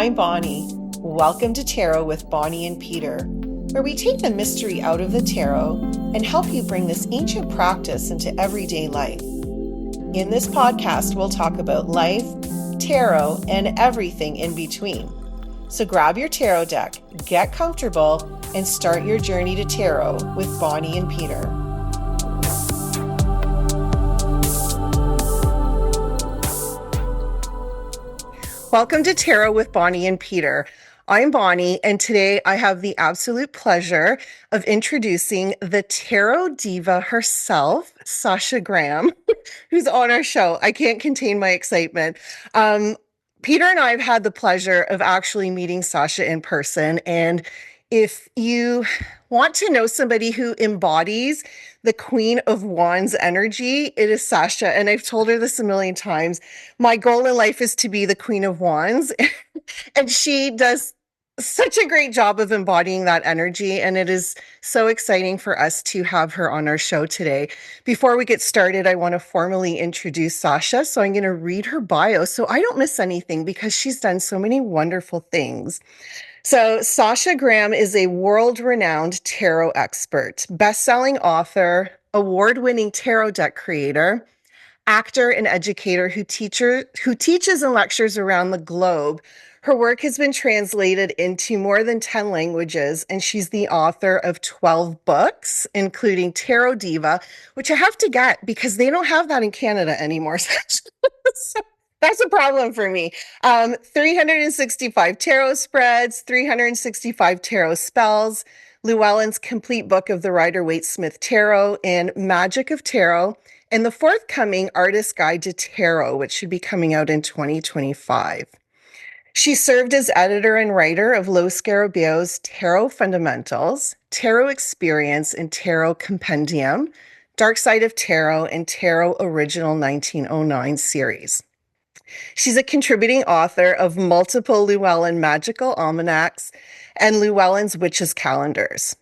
I'm Bonnie. Welcome to Tarot with Bonnie and Peter, where we take the mystery out of the tarot and help you bring this ancient practice into everyday life. In this podcast, we'll talk about life, tarot, and everything in between. So grab your tarot deck, get comfortable, and start your journey to tarot with Bonnie and Peter. Welcome to Tarot with Bonnie and Peter. I'm Bonnie, and today I have the absolute pleasure of introducing the tarot diva herself, Sasha Graham, who's on our show. I can't contain my excitement. Peter and I have had the pleasure of actually meeting Sasha in person, and if you want to know somebody who embodies the Queen of Wands energy, it is Sasha. And I've told her this a million times. My goal in life is to be the Queen of Wands. And she does such a great job of embodying that energy. And it is so exciting for us to have her on our show today. Before we get started, I want to formally introduce Sasha. So I'm going to read her bio so I don't miss anything because she's done so many wonderful things. So Sasha Graham is a world-renowned tarot expert, best-selling author, award-winning tarot deck creator, actor and educator who teaches and lectures around the globe. Her work has been translated into more than 10 languages, and she's the author of 12 books, including Tarot Diva, which I have to get because they don't have that in Canada anymore. So that's a problem for me. 365 tarot spreads, 365 tarot spells, Llewellyn's complete book of the Rider-Waite-Smith Tarot, and Magic of Tarot, and the forthcoming Artist Guide to Tarot, which should be coming out in 2025. She served as editor and writer of Lo Scarabäo's Tarot Fundamentals, Tarot Experience, and Tarot Compendium, Dark Side of Tarot, and Tarot Original 1909 series. She's a contributing author of multiple Llewellyn magical almanacs and Llewellyn's witches calendars.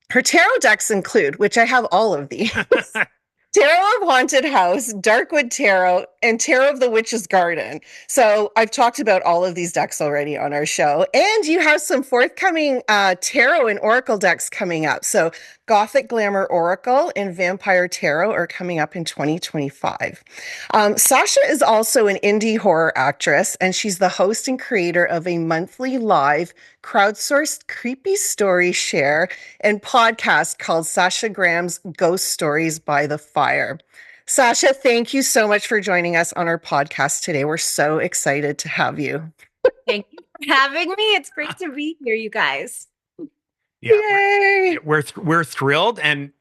Her tarot decks include, which I have all of these, Tarot of Haunted House, Darkwood Tarot, and Tarot of the Witch's Garden. So I've talked about all of these decks already on our show. And you have some forthcoming tarot and oracle decks coming up. So Gothic, Glamour, Oracle, and Vampire Tarot are coming up in 2025. Sasha is also an indie horror actress, and she's the host and creator of a monthly live crowdsourced creepy story share and podcast called Sasha Graham's Ghost Stories by the Fire. Sasha, thank you so much for joining us on our podcast today. We're so excited to have you. Thank you for having me. It's great to be here, you guys. Yeah, we're thrilled. And,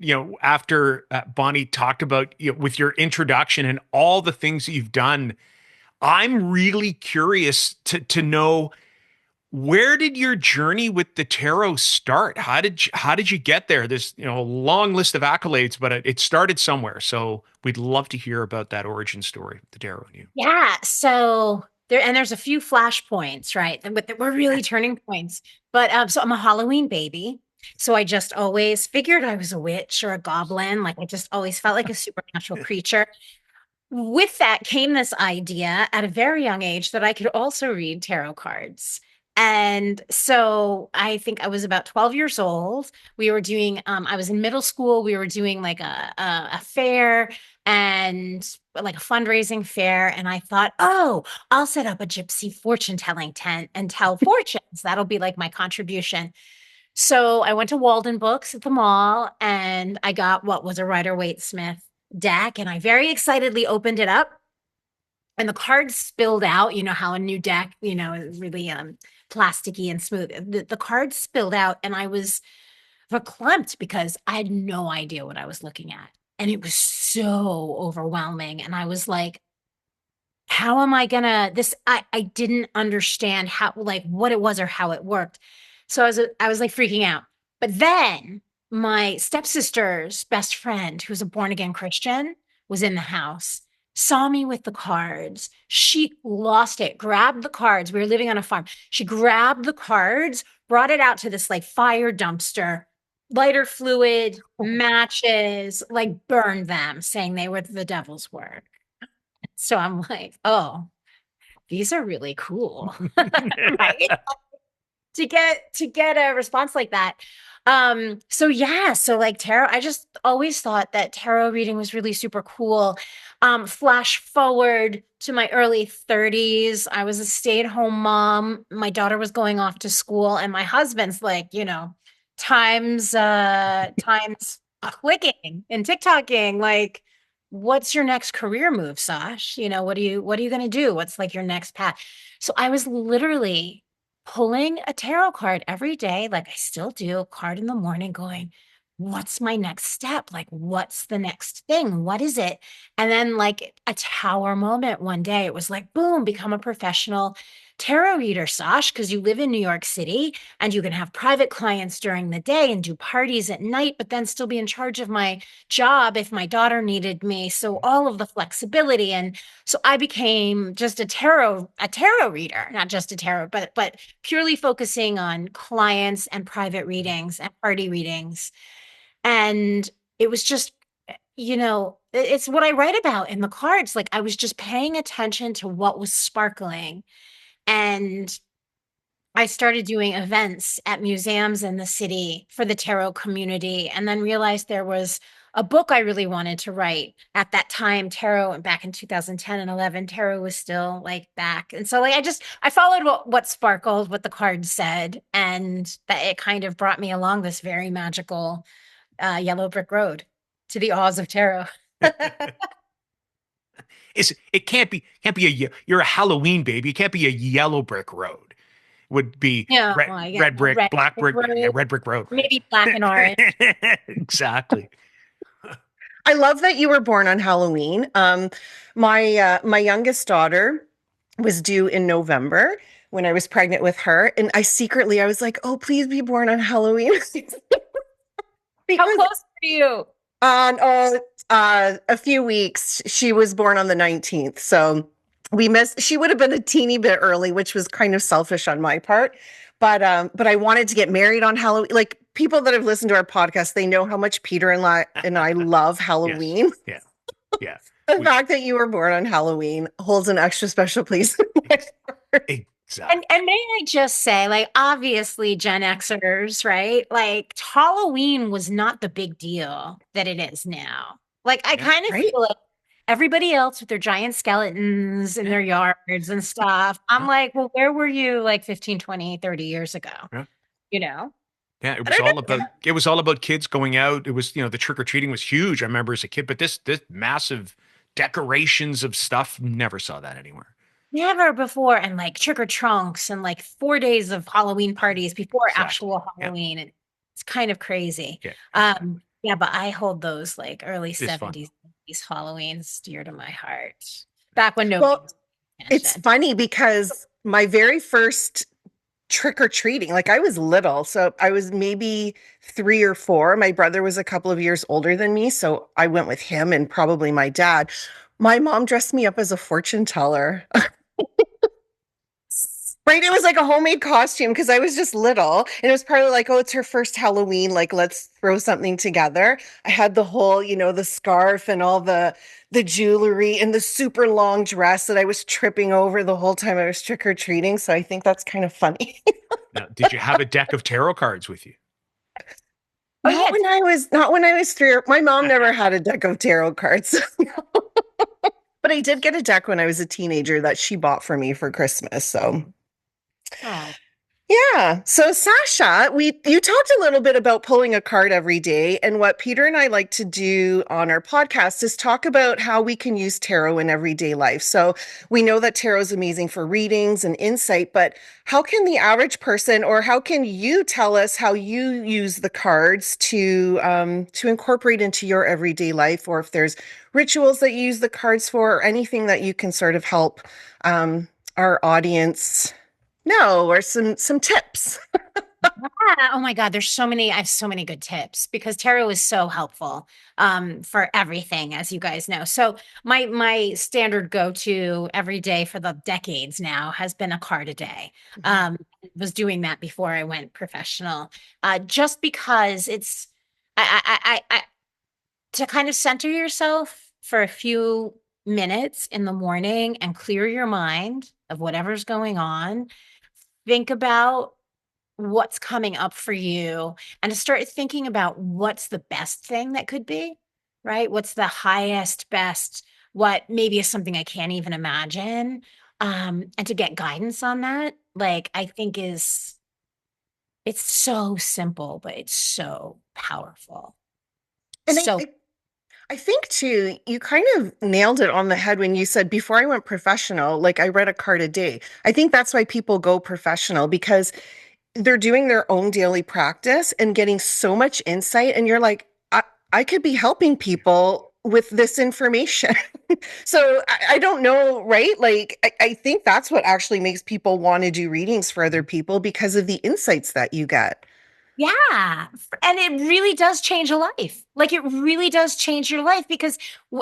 after Bonnie talked about, with your introduction and all the things that you've done, I'm really curious to know, where did your journey with the tarot start? How did you get there? There's, a long list of accolades, but it started somewhere. So we'd love to hear about that origin story, the tarot and you. Yeah. So there's a few flashpoints, right? That were really turning points. But so I'm a Halloween baby. So I just always figured I was a witch or a goblin. Like I just always felt like a supernatural creature. With that came this idea at a very young age that I could also read tarot cards. And so I think I was about 12 years old. We were doing, I was in middle school. We were doing like a fair and like a fundraising fair. And I thought, oh, I'll set up a gypsy fortune telling tent and tell fortunes. That'll be like my contribution. So I went to Walden Books at the mall and I got what was a Rider-Waite-Smith deck. And I very excitedly opened it up and the cards spilled out. You know how a new deck, is really plasticky and smooth. The cards spilled out and I was verklempt because I had no idea what I was looking at. And it was so overwhelming. And I was like, how am I gonna I didn't understand how, like, what it was or how it worked. So I was like freaking out. But then my stepsister's best friend, who's a born again Christian, was in the house, saw me with the cards. She lost it, grabbed the cards. We were living on a farm. She grabbed the cards, brought it out to this like fire dumpster, lighter fluid, matches, like burned them, saying they were the devil's work. So I'm like, oh, these are really cool. Right? To get a response like that. So yeah, so like tarot, I just always thought that tarot reading was really super cool. Flash forward to my early 30s, I was a stay-at-home mom. My daughter was going off to school, and my husband's like, times clicking and TikToking, like, what's your next career move, Sash? What are you gonna do? What's like your next path? So I was literally pulling a tarot card every day, like I still do, a card in the morning, going, what's my next step? Like, what's the next thing? What is it? And then, like, a tower moment one day, it was like, boom, become a professional tarot reader, Sash, because you live in New York City and you can have private clients during the day and do parties at night, but then still be in charge of my job if my daughter needed me. So all of the flexibility. And so I became just a tarot reader, not just a tarot, but purely focusing on clients and private readings and party readings. And it was just, it's what I write about in the cards. Like, I was just paying attention to what was sparkling. And I started doing events at museums in the city for the tarot community, and then realized there was a book I really wanted to write. At that time, tarot, back in 2010 and 11, tarot was still like back. And so, like, I followed what sparkled, what the cards said, and that it kind of brought me along this very magical yellow brick road to the Oz of tarot. It can't be you're a Halloween baby. It can't be a yellow brick road. Would be Yeah, red, well, yeah, red brick, red black brick brick, yeah, road, red brick road, right? maybe black and orange. Exactly. I love that you were born on Halloween. My youngest daughter was due in November when I was pregnant with her, and I was like, "Oh, please be born on Halloween," How because close are you? on a few weeks she was born on the 19th, so we missed. She would have been a teeny bit early, which was kind of selfish on my part, but I wanted to get married on Halloween. Like, people that have listened to our podcast, they know how much Peter and I love Yes. Halloween. Yeah. Yeah. The We fact that you were born on Halloween holds an extra special place in my heart. exactly. And may I just say, like, obviously Gen Xers, right? Like, Halloween was not the big deal that it is now. Like, I Yeah. kind of Right? feel like everybody else with their giant skeletons in Yeah. their yards and stuff. I'm Yeah. like, well, where were you like 15, 20, 30 years ago? Yeah. You know? Yeah, it I was don't all know. about it was all about kids going out. It was, the trick or treating was huge. I remember as a kid, but this massive decorations of stuff, never saw that anywhere. Never before. And like trick or trunks and like 4 days of Halloween parties before Exactly. actual Yeah. Halloween. And it's kind of crazy. Yeah. Exactly. Yeah, but I hold those like early It's fun 70s, though. 80s Halloweens dear to my heart. Back when nobody Well, was paying it's attention. funny because my very first trick or treating, like, I was little, so I was maybe 3 or 4. My brother was a couple of years older than me, so I went with him and probably my dad. My mom dressed me up as a fortune teller. Right? It was like a homemade costume because I was just little. And it was probably like, oh, it's her first Halloween. Like, let's throw something together. I had the whole, the scarf and all the jewelry and the super long dress that I was tripping over the whole time I was trick or treating. So I think that's kind of funny. Now, did you have a deck of tarot cards with you? Oh yeah, Not when I was 3. My mom never had a deck of tarot cards. But I did get a deck when I was a teenager that she bought for me for Christmas. So oh, yeah. So Sasha, you talked a little bit about pulling a card every day, and what Peter and I like to do on our podcast is talk about how we can use tarot in everyday life. So we know that tarot is amazing for readings and insight, but how can the average person, or how can you tell us how you use the cards to incorporate into your everyday life, or if there's rituals that you use the cards for, or anything that you can sort of help our audience know, or some tips. yeah. Oh my God, I have so many good tips because tarot is so helpful for everything, as you guys know. So my standard go-to every day for the decades now has been a card a day. Was doing that before I went professional. Just because I to kind of center yourself for a few minutes in the morning and clear your mind of whatever's going on. Think about what's coming up for you and to start thinking about what's the best thing that could be, right? What's the highest, best, what maybe is something I can't even imagine. And to get guidance on that, like I think it's so simple, but it's so powerful. And So I think too, you kind of nailed it on the head when you said before I went professional, like I read a card a day. I think that's why people go professional because they're doing their own daily practice and getting so much insight. And you're like, I could be helping people with this information. So I don't know, right? Like, I think that's what actually makes people want to do readings for other people because of the insights that you get. yeah. And it really does change a life. Like it really does change your life because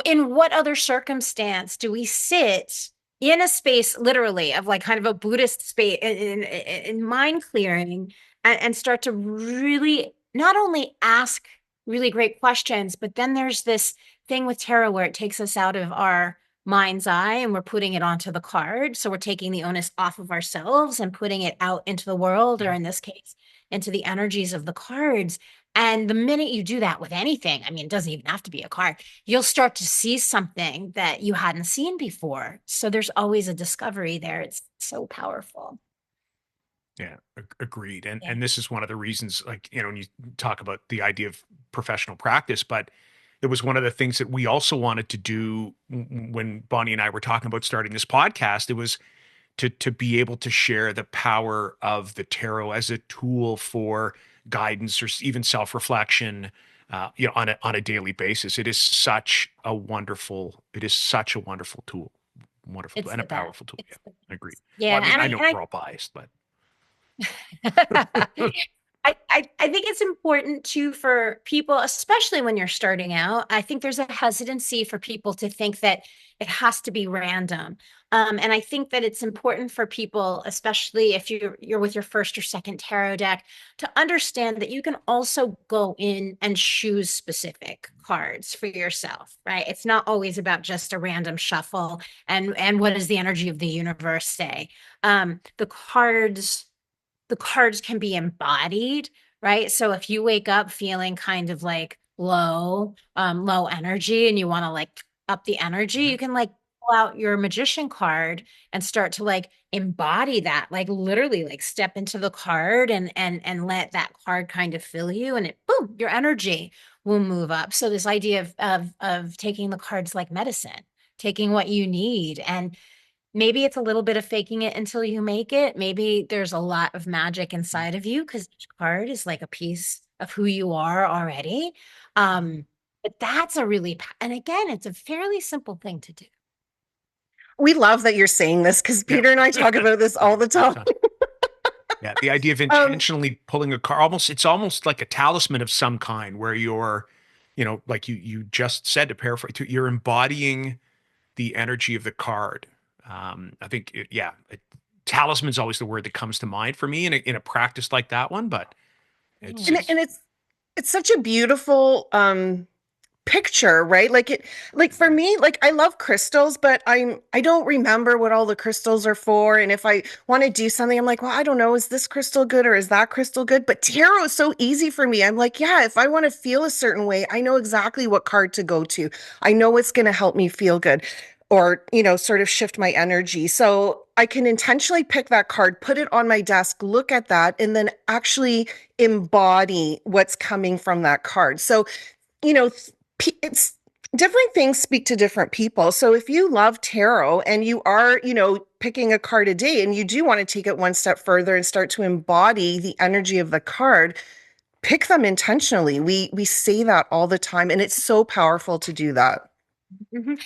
in what other circumstance do we sit in a space literally of like kind of a Buddhist space in mind clearing and start to really not only ask really great questions, but then there's this thing with tarot where it takes us out of our mind's eye and we're putting it onto the card. So we're taking the onus off of ourselves and putting it out into the world, or in this case, into the energies of the cards. And the minute you do that with anything, I mean, it doesn't even have to be a card, you'll start to see something that you hadn't seen before. So there's always a discovery there. It's so powerful. Yeah, agreed. Yeah. And this is one of the reasons, like, when you talk about the idea of professional practice, but it was one of the things that we also wanted to do when Bonnie and I were talking about starting this podcast. It was to be able to share the power of the tarot as a tool for guidance or even self-reflection, on a daily basis. It is such a wonderful tool It's and a the best. powerful tool. It's Yeah, the agreed. best. Yeah. Well, I mean, And I know we're all biased, but I think it's important too for people, especially when you're starting out. I think there's a hesitancy for people to think that it has to be random. And I think that it's important for people, especially if you're with your first or second tarot deck, to understand that you can also go in and choose specific cards for yourself, right? It's not always about just a random shuffle and what does the energy of the universe say. The cards can be embodied, right? So if you wake up feeling kind of like low energy and you want to like up the energy, you can like pull out your magician card and start to like embody that, like literally like step into the card and let that card kind of fill you and it boom, your energy will move up. So this idea of taking the cards like medicine, taking what you need and maybe it's a little bit of faking it until you make it. Maybe there's a lot of magic inside of you because each card is like a piece of who you are already. But that's a really, and again, it's a fairly simple thing to do. We love that you're saying this because yeah. Peter and I talk about this all the time. Yeah, the idea of Um, intentionally pulling a card, it's almost like a talisman of some kind where you're, like you just said, to paraphrase, you're embodying the energy of the card. I think, talisman is always the word that comes to mind for me in a practice like that one, but it's, Yeah. and it's such a beautiful picture, right? Like for me, like I love crystals, but I don't remember what all the crystals are for. And if I want to do something, I'm like, well, I don't know, is this crystal good or is that crystal good? But tarot is so easy for me. I'm like, yeah, if I want to feel a certain way, I know exactly what card to go to. I know it's going to help me feel good or, sort of shift my energy. So I can intentionally pick that card, put it on my desk, look at that, and then actually embody what's coming from that card. So you know, it's different things speak to different people. So if you love tarot and you are, picking a card a day and you do want to take it one step further and start to embody the energy of the card, pick them intentionally. We say that all the time and it's so powerful to do that. And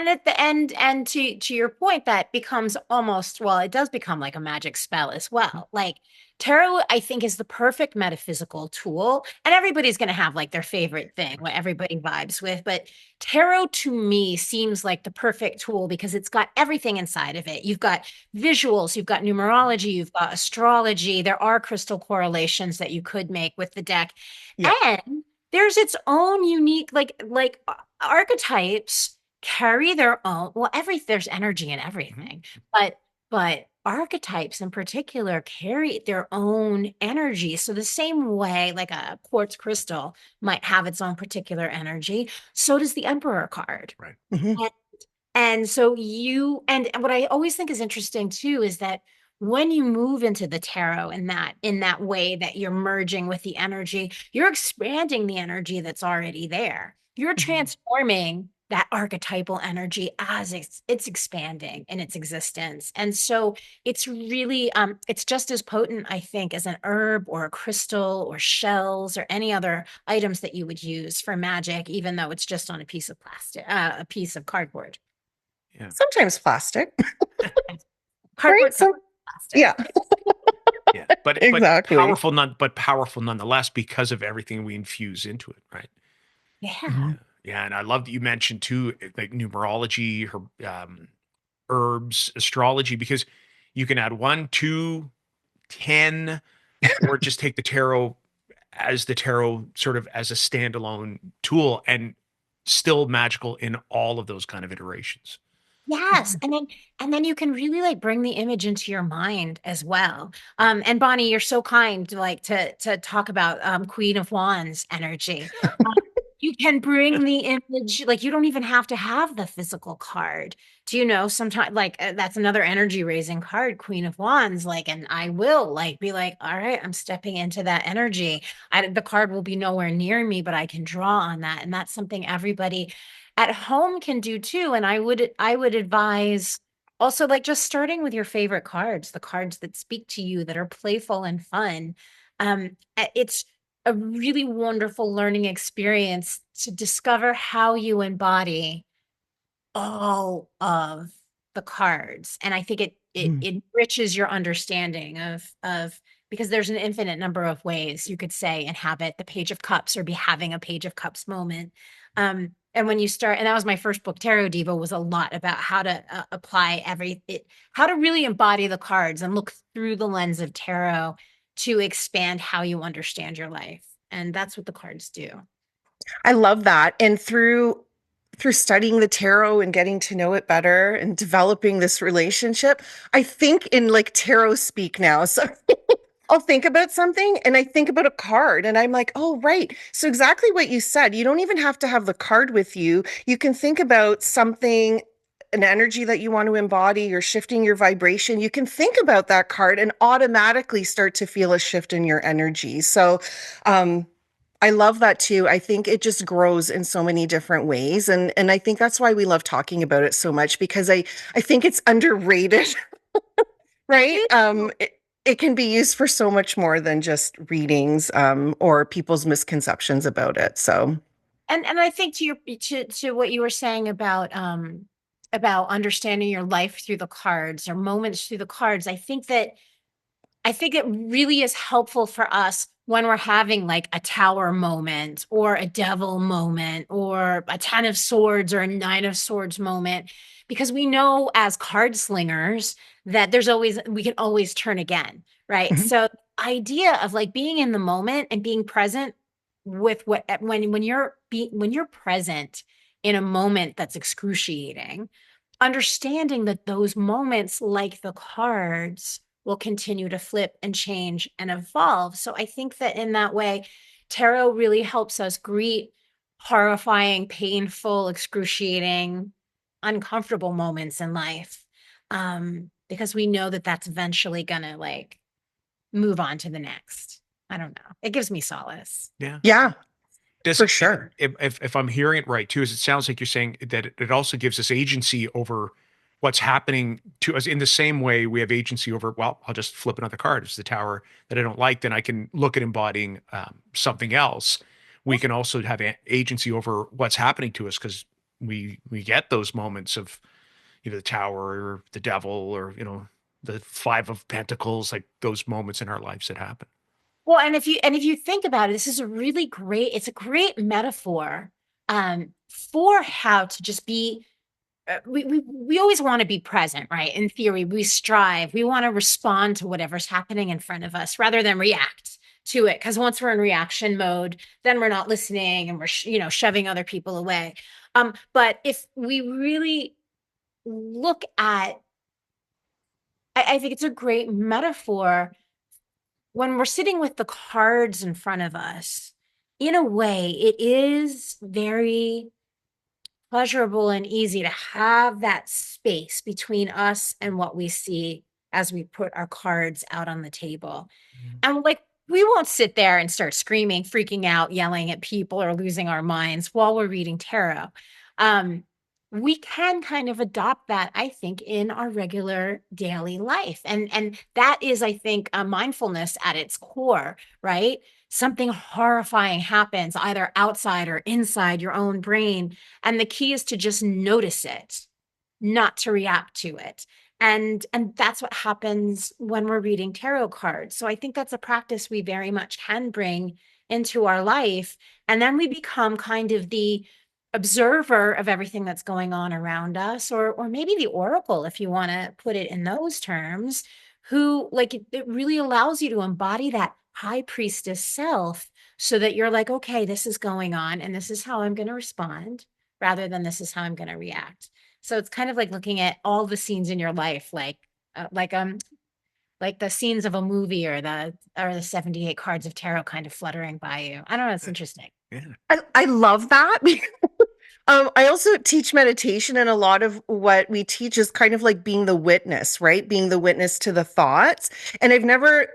at the end, and to your point, that becomes almost, well, it does become like a magic spell as well. Like tarot, I think, is the perfect metaphysical tool, and everybody's going to have like their favorite thing, what everybody vibes with. But tarot to me seems like the perfect tool because it's got everything inside of it. You've got visuals, you've got numerology, you've got astrology. There are crystal correlations that you could make with the deck, yeah, and there's its own unique like archetypes carry their own, well, there's energy in everything, but archetypes in particular carry their own energy. So the same way like a quartz crystal might have its own particular energy, so does the Emperor card. Right. Mhm. And so and what I always think is interesting too is that when you move into the tarot in that way that you're merging with the energy, you're expanding the energy that's already there. You're transforming that archetypal energy as it's expanding in its existence. And so it's really it's just as potent, I think, as an herb or a crystal or shells or any other items that you would use for magic, even though it's just on a piece of plastic, a piece of cardboard. Yeah. Sometimes plastic, right? Cardboard covered So, plastic. yeah, Yeah. But exactly. powerful nonetheless because of everything we infuse into it, right? Yeah. Mhm. Yeah, and I love that you mentioned too, like numerology, herbs, astrology, because you can add 1, 2, 10, or just take the tarot sort of as a standalone tool and still magical in all of those kind of iterations. Yes. And then you can really like bring the image into your mind as well. And Bonnie, you're so kind to to talk about Queen of Wands energy. Um, you can bring the image, like you don't even have to have the physical card. Do you know sometimes like that's another energy raising card, Queen of Wands, like, and I will like be like, all right, I'm stepping into that energy. The card will be nowhere near me, but I can draw on that. And that's something everybody at home can do too. And I would advise also like just starting with your favorite cards, the cards that speak to you that are playful and fun. It's a really wonderful learning experience to discover how you embody all of the cards. And I think it Mhm. enriches your understanding of because there's an infinite number of ways you could say inhabit the Page of Cups or be having a Page of Cups moment. And when you start, and that was my first book, Tarot Diva, was a lot about how to apply how to really embody the cards and look through the lens of tarot to expand how you understand your life. And that's what the cards do. I love that. And through studying the tarot and getting to know it better and developing this relationship, I think in like tarot speak now. So I'll think about something and I think about a card and I'm like, oh, right. So exactly what you said. You don't even have to have the card with you. You can think about something, an energy that you want to embody, you're shifting your vibration. You can think about that card and automatically start to feel a shift in your energy. So, I love that too. I think it just grows in so many different ways. And I think that's why we love talking about it so much because I think it's underrated, right? It can be used for so much more than just readings, or people's misconceptions about it. So, And I think to what you were saying about understanding your life through the cards or moments through the cards, I think it really is helpful for us when we're having like a tower moment or a devil moment or a 10 of swords or a 9 of swords moment, because we know as card slingers that we can always turn again, right? mhm, So idea of like being in the moment and being present with when you're present in a moment that's excruciating, understanding that those moments, like the cards, will continue to flip and change and evolve. So I think that in that way, tarot really helps us greet horrifying, painful, excruciating, uncomfortable moments in life. Because we know that that's eventually gonna like move on to the next. I don't know. It gives me solace. Yeah. yeah, Does for it, sure. if I'm hearing it right too, is it sounds like you're saying that it also gives us agency over what's happening to us in the same way we have agency over, well, I'll just flip another card. It's the tower that I don't like, then I can look at embodying something else. We can also have agency over what's happening to us because we get those moments of the tower or the devil or the 5 of Pentacles, like those moments in our lives that happen. Well, and if you think about it, this is it's a great metaphor for how to just be we always want to be present, right? In theory, we strive, we want to respond to whatever's happening in front of us rather than react to it. Because once we're in reaction mode, then we're not listening and we're shoving other people away. But if we really look at, I think it's a great metaphor when we're sitting with the cards in front of us. In a way, it is very pleasurable and easy to have that space between us and what we see as we put our cards out on the table. And like, we won't sit there and start screaming, freaking out, yelling at people, or losing our minds while we're reading tarot. Um, we can kind of adopt that, I think, in our regular daily life. And that is, I think, a mindfulness at its core, right? Something horrifying happens either outside or inside your own brain. And the key is to just notice it, not to react to it. And that's what happens when we're reading tarot cards. So I think that's a practice we very much can bring into our life. And then we become kind of the observer of everything that's going on around us, or maybe the oracle, if you want to put it in those terms, who like it really allows you to embody that high priestess self, so that you're like, okay, this is going on and this is how I'm going to respond, rather than this is how I'm going to react. So it's kind of like looking at all the scenes in your life, like the scenes of a movie, or the 78 cards of tarot kind of fluttering by you. I don't know. It's interesting. Yeah. I love that. I also teach meditation, and a lot of what we teach is kind of like being the witness, right? Being the witness to the thoughts. And I've never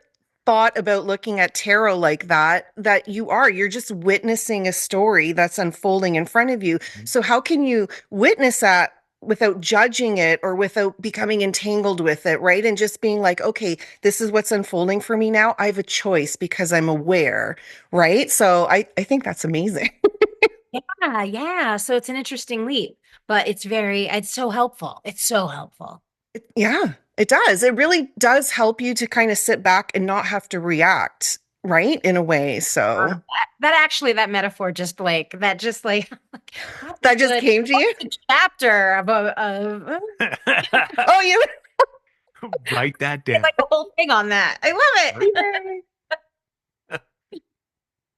thought about looking at tarot like that, that you're just witnessing a story that's unfolding in front of you. So how can you witness that without judging it or without becoming entangled with it, right? And just being like, okay, this is what's unfolding for me now. I have a choice because I'm aware, right? So I think that's amazing. Yeah, yeah. So it's an interesting leap, but it's so helpful. It's so helpful. Yeah, it does. It really does help you to kind of sit back and not have to react, right? In a way. So That metaphor just like that's a that just good came to you. chapter of Oh, you Write that down. like a whole thing on that. I love it.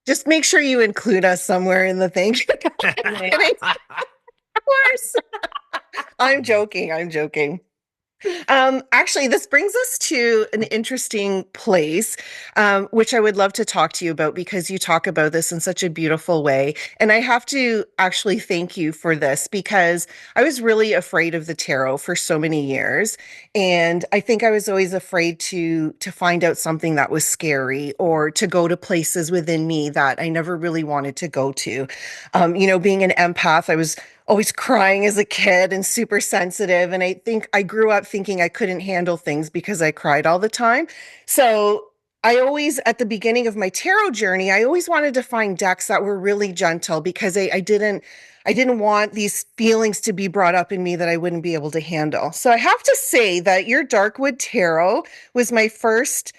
just make sure you include us somewhere in the thing. Of course. I'm joking. I'm joking. Actually, this brings us to an interesting place, which I would love to talk to you about because you talk about this in such a beautiful way. And I have to actually thank you for this because I was really afraid of the tarot for so many years. And I think I was always afraid to find out something that was scary or to go to places within me that I never really wanted to go to. Being an empath, I was always crying as a kid and super sensitive. And I think I grew up thinking I couldn't handle things because I cried all the time. So I always, at the beginning of my tarot journey, I always wanted to find decks that were really gentle because I didn't want these feelings to be brought up in me that I wouldn't be able to handle. So I have to say that your Darkwood Tarot was my first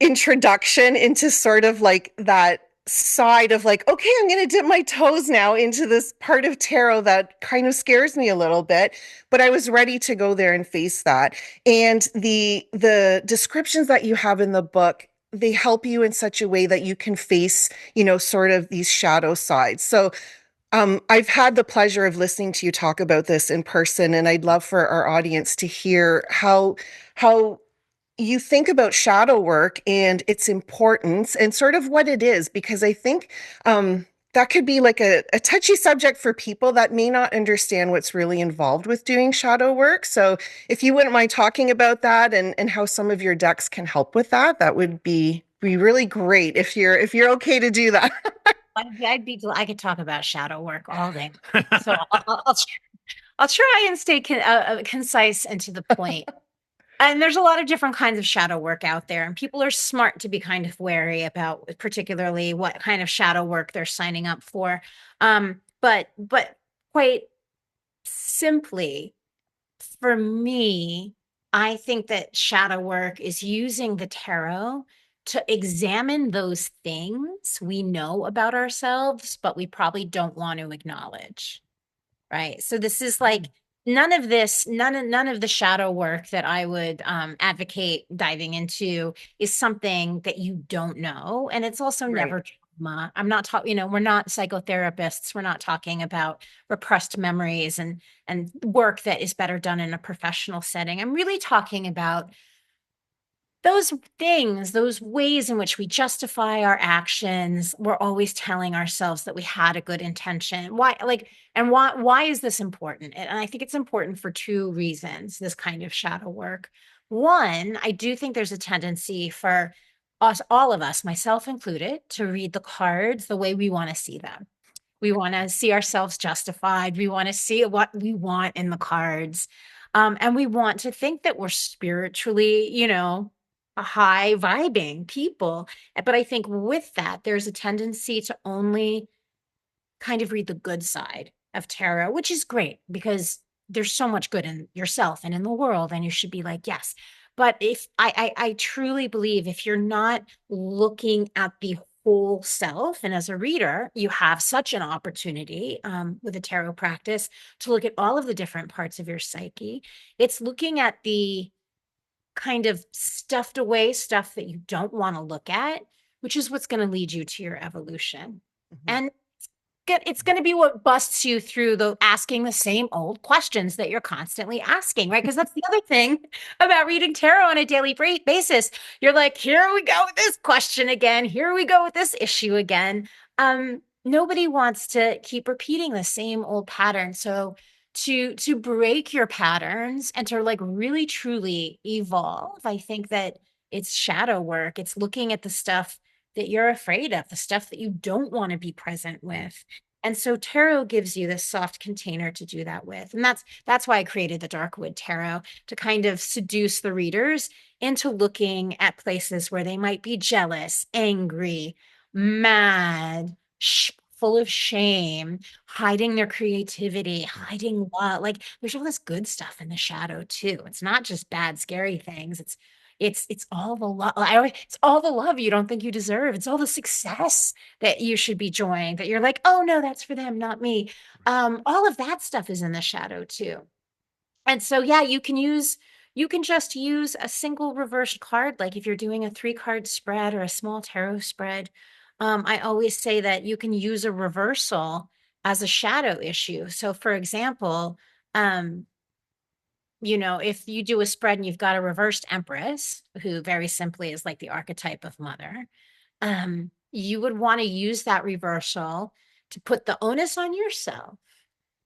introduction into sort of like that side of like, okay, I'm going to dip my toes now into this part of tarot that kind of scares me a little bit, but I was ready to go there and face that. And the descriptions that you have in the book, they help you in such a way that you can face, sort of these shadow sides. So I've had the pleasure of listening to you talk about this in person, and I'd love for our audience to hear how you think about shadow work and its importance and sort of what it is, because I think that could be like a touchy subject for people that may not understand what's really involved with doing shadow work. So if you wouldn't mind talking about that and how some of your decks can help with that, that would be really great if you're okay to do that. I could talk about shadow work all day. So I'll try and stay concise and to the point. And there's a lot of different kinds of shadow work out there, and people are smart to be kind of wary about particularly what kind of shadow work they're signing up for. But quite simply, for me, I think that shadow work is using the tarot to examine those things we know about ourselves, but we probably don't want to acknowledge. Right. So this is like none of the shadow work that I would advocate diving into is something that you don't know. And it's also Right. never I'm not talking, we're not psychotherapists. We're not talking about repressed memories and work that is better done in a professional setting. I'm really talking about those things, those ways in which we justify our actions. We're always telling ourselves that we had a good intention. Why is this important? And I think it's important for two reasons, this kind of shadow work. One, I do think there's a tendency for us, all of us, myself included, to read the cards the way we want to see them. We want to see ourselves justified. We want to see what we want in the cards. And we want to think that we're spiritually, a high vibing people. But I think with that, there's a tendency to only kind of read the good side of tarot, which is great because there's so much good in yourself and in the world, and you should be like, yes. But if I truly believe if you're not looking at the whole self, and as a reader, you have such an opportunity with a tarot practice to look at all of the different parts of your psyche. It's looking at the kind of stuffed away stuff that you don't want to look at, which is what's going to lead you to your evolution. And it's going to be what busts you through the asking the same old questions that you're constantly asking, right? Because that's the other thing about reading tarot on a daily basis. You're like, here we go with this question again. Here we go with this issue again. Nobody wants to keep repeating the same old pattern. So to break your patterns and to like really truly evolve, I think that it's shadow work. It's looking at the stuff that you're afraid of, the stuff that you don't want to be present with. And so tarot gives you this soft container to do that with. And that's why I created the Darkwood Tarot, to kind of seduce the readers into looking at places where they might be jealous, angry, mad, full of shame, hiding their creativity, hiding what, like there's all this good stuff in the shadow too. It's not just bad, scary things. It's all the love. It's all the love you don't think you deserve. It's all the success that you should be enjoying, that you're like, oh no, that's for them, not me. All of that stuff is in the shadow too. And so, yeah, you can just use a single reversed card. Like if you're doing a 3-card spread or a small tarot spread, I always say that you can use a reversal as a shadow issue. So for example, um, if you do a spread and you've got a reversed empress, who very simply is like the archetype of mother, you would want to use that reversal to put the onus on yourself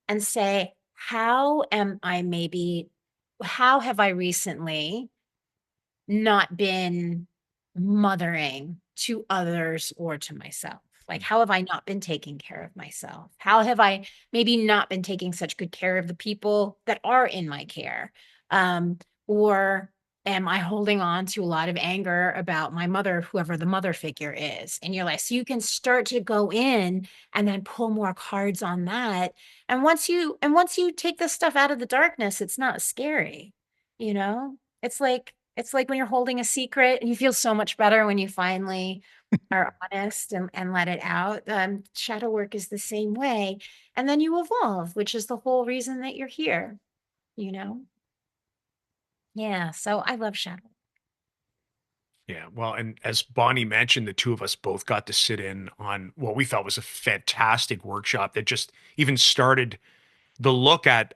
and say, how have I recently not been mothering to others or to myself? Like, how have I not been taking care of myself? How have I maybe not been taking such good care of the people that are in my care? Or am I holding on to a lot of anger about my mother, whoever the mother figure is, in your life? So you can start to go in and then pull more cards on that. And once you take this stuff out of the darkness, it's not scary, you know? It's like when you're holding a secret and you feel so much better when you finally are honest and let it out. Shadow work is the same way. And then you evolve, which is the whole reason that you're here, you know? Yeah. So I love shadow. Yeah, well, and as Bonnie mentioned, the two of us both got to sit in on what we thought was a fantastic workshop that just even started the look at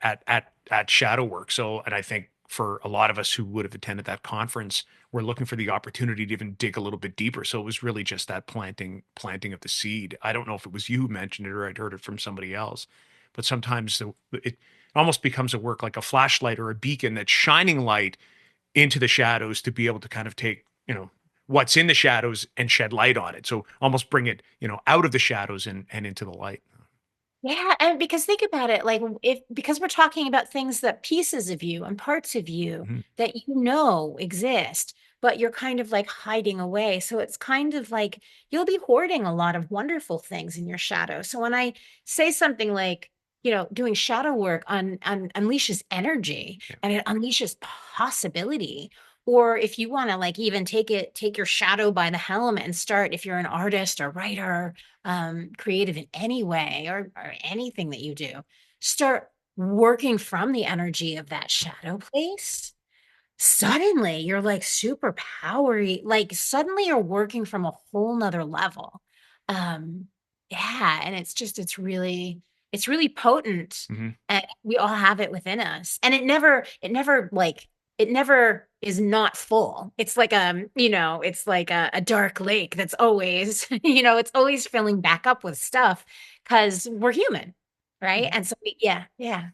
shadow work. So, and I think for a lot of us who would have attended that conference, we're looking for the opportunity to even dig a little bit deeper. So it was really just that planting of the seed. I don't know if it was you who mentioned it or I'd heard it from somebody else, but sometimes it almost becomes a work like a flashlight or a beacon that's shining light into the shadows to be able to kind of take, what's in the shadows and shed light on it. So almost bring it, out of the shadows and into the light. Yeah, and because think about it, like if because we're talking about things that pieces of you and parts of you Mhm. that exist, but you're kind of like hiding away. So it's kind of like you'll be hoarding a lot of wonderful things in your shadow. So when I say something like, doing shadow work unleashes energy Yeah. and it unleashes possibility. Or if you want to like even take your shadow by the helm and start, if you're an artist or writer, creative in any way or anything that you do, start working from the energy of that shadow place. Suddenly you're like super powery, like suddenly you're working from a whole nother level. Um, yeah, and it's really potent, Mhm. and we all have it within us. And it never is not full. It's like it's like a dark lake that's always, it's always filling back up with stuff because we're human, right? Mhm. And so yeah, yeah.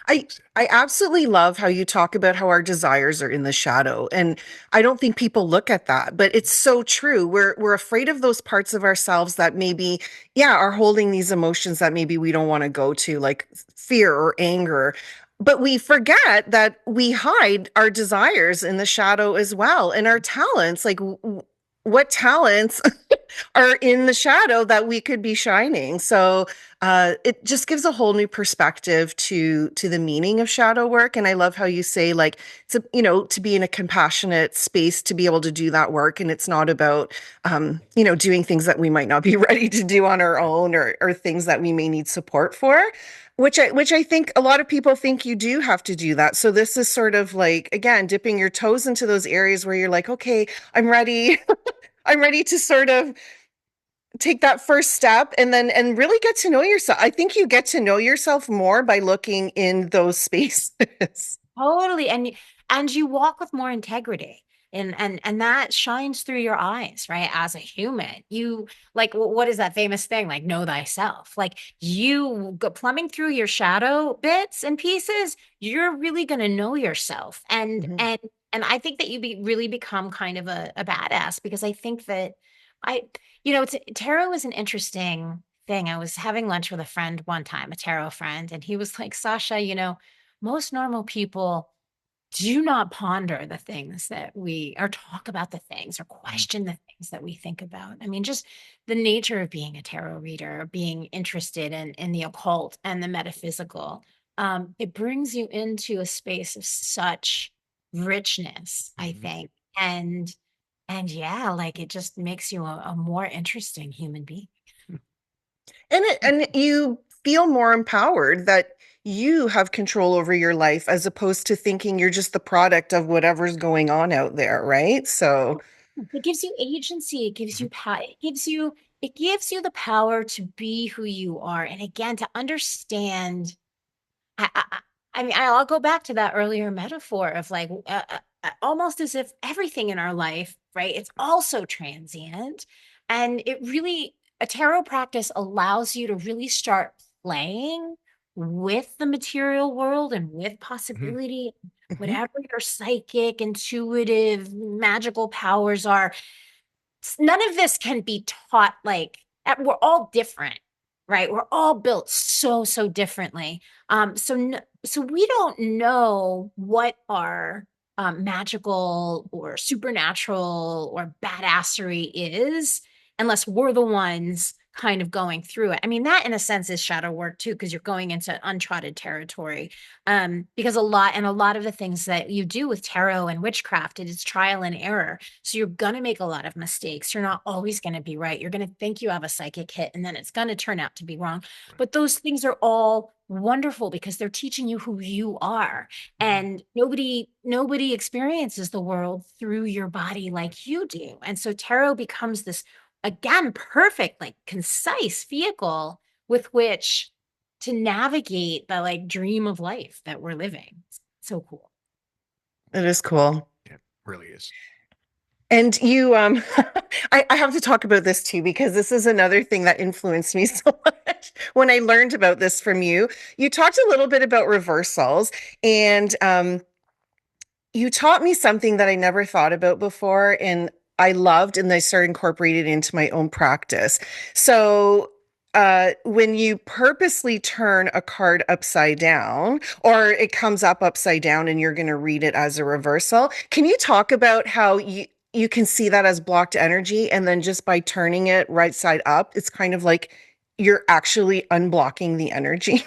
I I absolutely love how you talk about how our desires are in the shadow. And I don't think people look at that, but it's so true. We're afraid of those parts of ourselves that maybe, yeah, are holding these emotions that maybe we don't want to go to, like fear or anger. But we forget that we hide our desires in the shadow as well, and our talents. Like, what talents are in the shadow that we could be shining? So it just gives a whole new perspective to the meaning of shadow work. And I love how you say, like, to to be in a compassionate space to be able to do that work, and it's not about doing things that we might not be ready to do on our own, or things that we may need support for, which I think a lot of people think you do have to do that. So this is sort of like, again, dipping your toes into those areas where you're like, okay, I'm ready. I'm ready to sort of take that first step, and really get to know yourself. I think you get to know yourself more by looking in those spaces. Totally. And you walk with more integrity. And that shines through your eyes, right? As a human, you like what is that famous thing? Like know thyself. Like you go plumbing through your shadow bits and pieces, you're really gonna know yourself. And Mhm. and I think that really become kind of a badass because I think that I, tarot is an interesting thing. I was having lunch with a friend one time, a tarot friend, and he was like, Sasha, most normal people do not ponder the things that we or talk about the things or Mhm. question the things that we think about. I mean, just the nature of being a tarot reader, being interested in the occult and the metaphysical, it brings you into a space of such richness, I Mhm. think. And yeah, like it just makes you a more interesting human being. And you feel more empowered that you have control over your life, as opposed to thinking you're just the product of whatever's going on out there, right? So It gives you agency. It gives Mhm. you power. It gives you the power to be who you are. And again, to understand. I mean, I'll go back to that earlier metaphor of like almost as if everything in our life, right? It's also transient, and a tarot practice allows you to really start playing with the material world and with Mhm. possibility, mhm. whatever your psychic, intuitive, magical powers are. None of this can be taught like we're all different, right? We're all built so differently. So we don't know what our magical or supernatural or badassery is unless we're the ones kind of going through it. I mean, that in a sense is shadow work too, because you're going into uncharted territory. Because a lot of the things that you do with tarot and witchcraft, it is trial and error. So you're going to make a lot of mistakes. You're not always going to be right. You're going to think you have a psychic hit and then it's going to turn out to be wrong. But those things are all wonderful because they're teaching you who you are. Mhm. And nobody experiences the world through your body like you do. And so tarot becomes this, again, perfect, like concise vehicle with which to navigate the like dream of life that we're living. So cool. It is cool. Yeah, really is. And you, I have to talk about this too, because this is another thing that influenced me so much when I learned about this from you. You talked a little bit about reversals, and you taught me something that I never thought about before, and I loved, and I started incorporating it into my own practice. So, when you purposely turn a card upside down, or it comes up upside down, and you're going to read it as a reversal, can you talk about how you can see that as blocked energy, and then just by turning it right side up, it's kind of like you're actually unblocking the energy?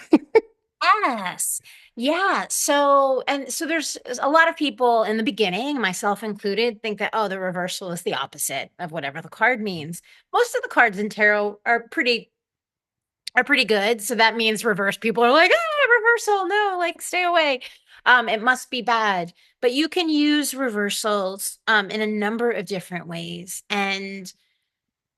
Yes. Yeah. So there's a lot of people in the beginning, myself included, think that, oh, the reversal is the opposite of whatever the card means. Most of the cards in tarot are pretty good. So that means reverse. People are like, ah, reversal. No, like stay away. It must be bad. But you can use reversals in a number of different ways. And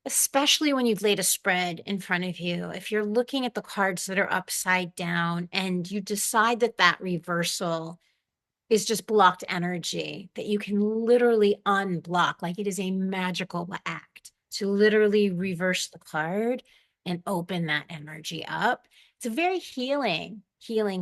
especially when you've laid a spread in front of you, if you're looking at the cards that are upside down and you decide that that reversal is just blocked energy that you can literally unblock. Like it is a magical act to literally reverse the card and open that energy up. It's a very healing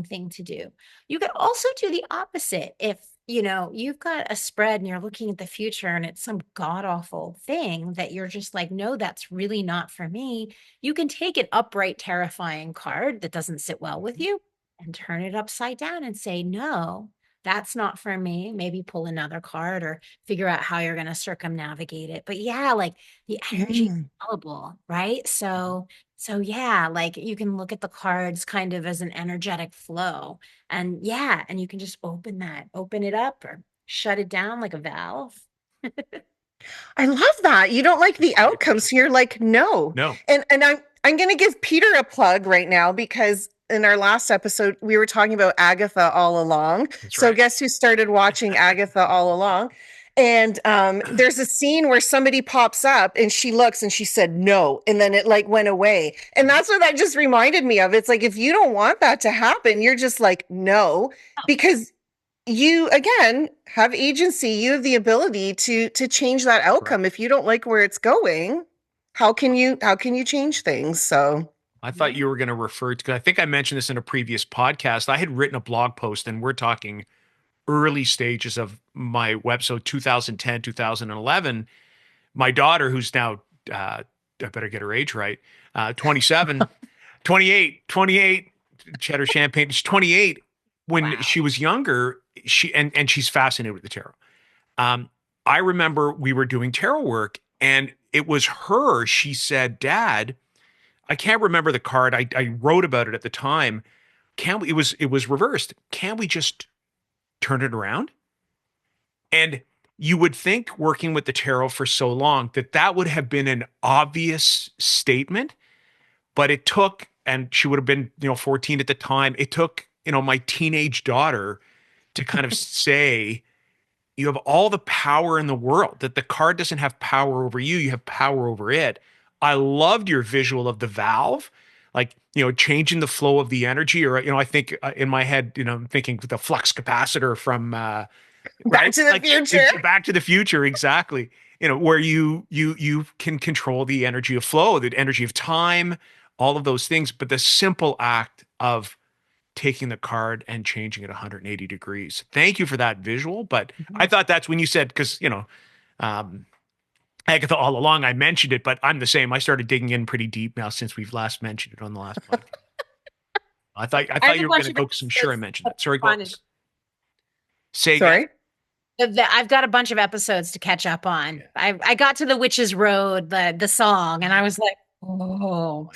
thing to do. You could also do the opposite. If you've got a spread and you're looking at the future and it's some god awful thing that you're just like, no, that's really not for me. You can take an upright, terrifying card that doesn't sit well with you and turn it upside down and say, no, that's not for me. Maybe pull another card or figure out how you're going to circumnavigate it. But yeah, like the energy is Mm. malleable, right? So yeah, like you can look at the cards kind of as an energetic flow. And yeah, and you can just open it up or shut it down like a valve. I love that. You don't like the outcome, so you're like, no. No. And I'm going to give Peter a plug right now because in our last episode we were talking about Agatha all along. That's So right. guess who started watching Agatha all along? And there's a scene where somebody pops up and she looks and she said no, and then it like went away. And that's what that just reminded me of. It's like if you don't want that to happen, you're just like no, because you again have agency. You have the ability to change that outcome. Right. If you don't like where it's going, how can you change things? So I thought you were going to refer to, 'cause I think I mentioned this in a previous podcast. I had written a blog post, and we're talking early stages of my web. So 2010, 2011, my daughter, who's now, I better get her age right, 27, 28, cheddar champagne, she's 28. When Wow. she was younger, and she's fascinated with the tarot. Um, I remember we were doing tarot work, and it was her. She said, Dad, I can't remember the card. I wrote about it at the time. Can we, it was reversed. Can we just turn it around? And you would think, working with the tarot for so long, that that would have been an obvious statement, but it took, and she would have been, 14 at the time. It took, my teenage daughter to kind of say, you have all the power in the world, that the card doesn't have power over you. You have power over it. I loved your visual of the valve, like, changing the flow of the energy, or, I think in my head, I'm thinking the flux capacitor from, Back right? to the Like Future. Back to the Future, exactly. Where you can control the energy of flow, the energy of time, all of those things. But the simple act of taking the card and changing it 180 degrees. Thank you for that visual. But I thought that's when you said, because um, Agatha all along, I mentioned it, but I'm the same. I started digging in pretty deep now since we've last mentioned it on the last podcast. I I have thought a you were bunch going to of go, because I'm sure I episodes mentioned of that. Sorry, go. fun. Say again. Sorry. I've got a bunch of episodes to catch up on. I got to the Witch's Road, the song, and I was like, oh.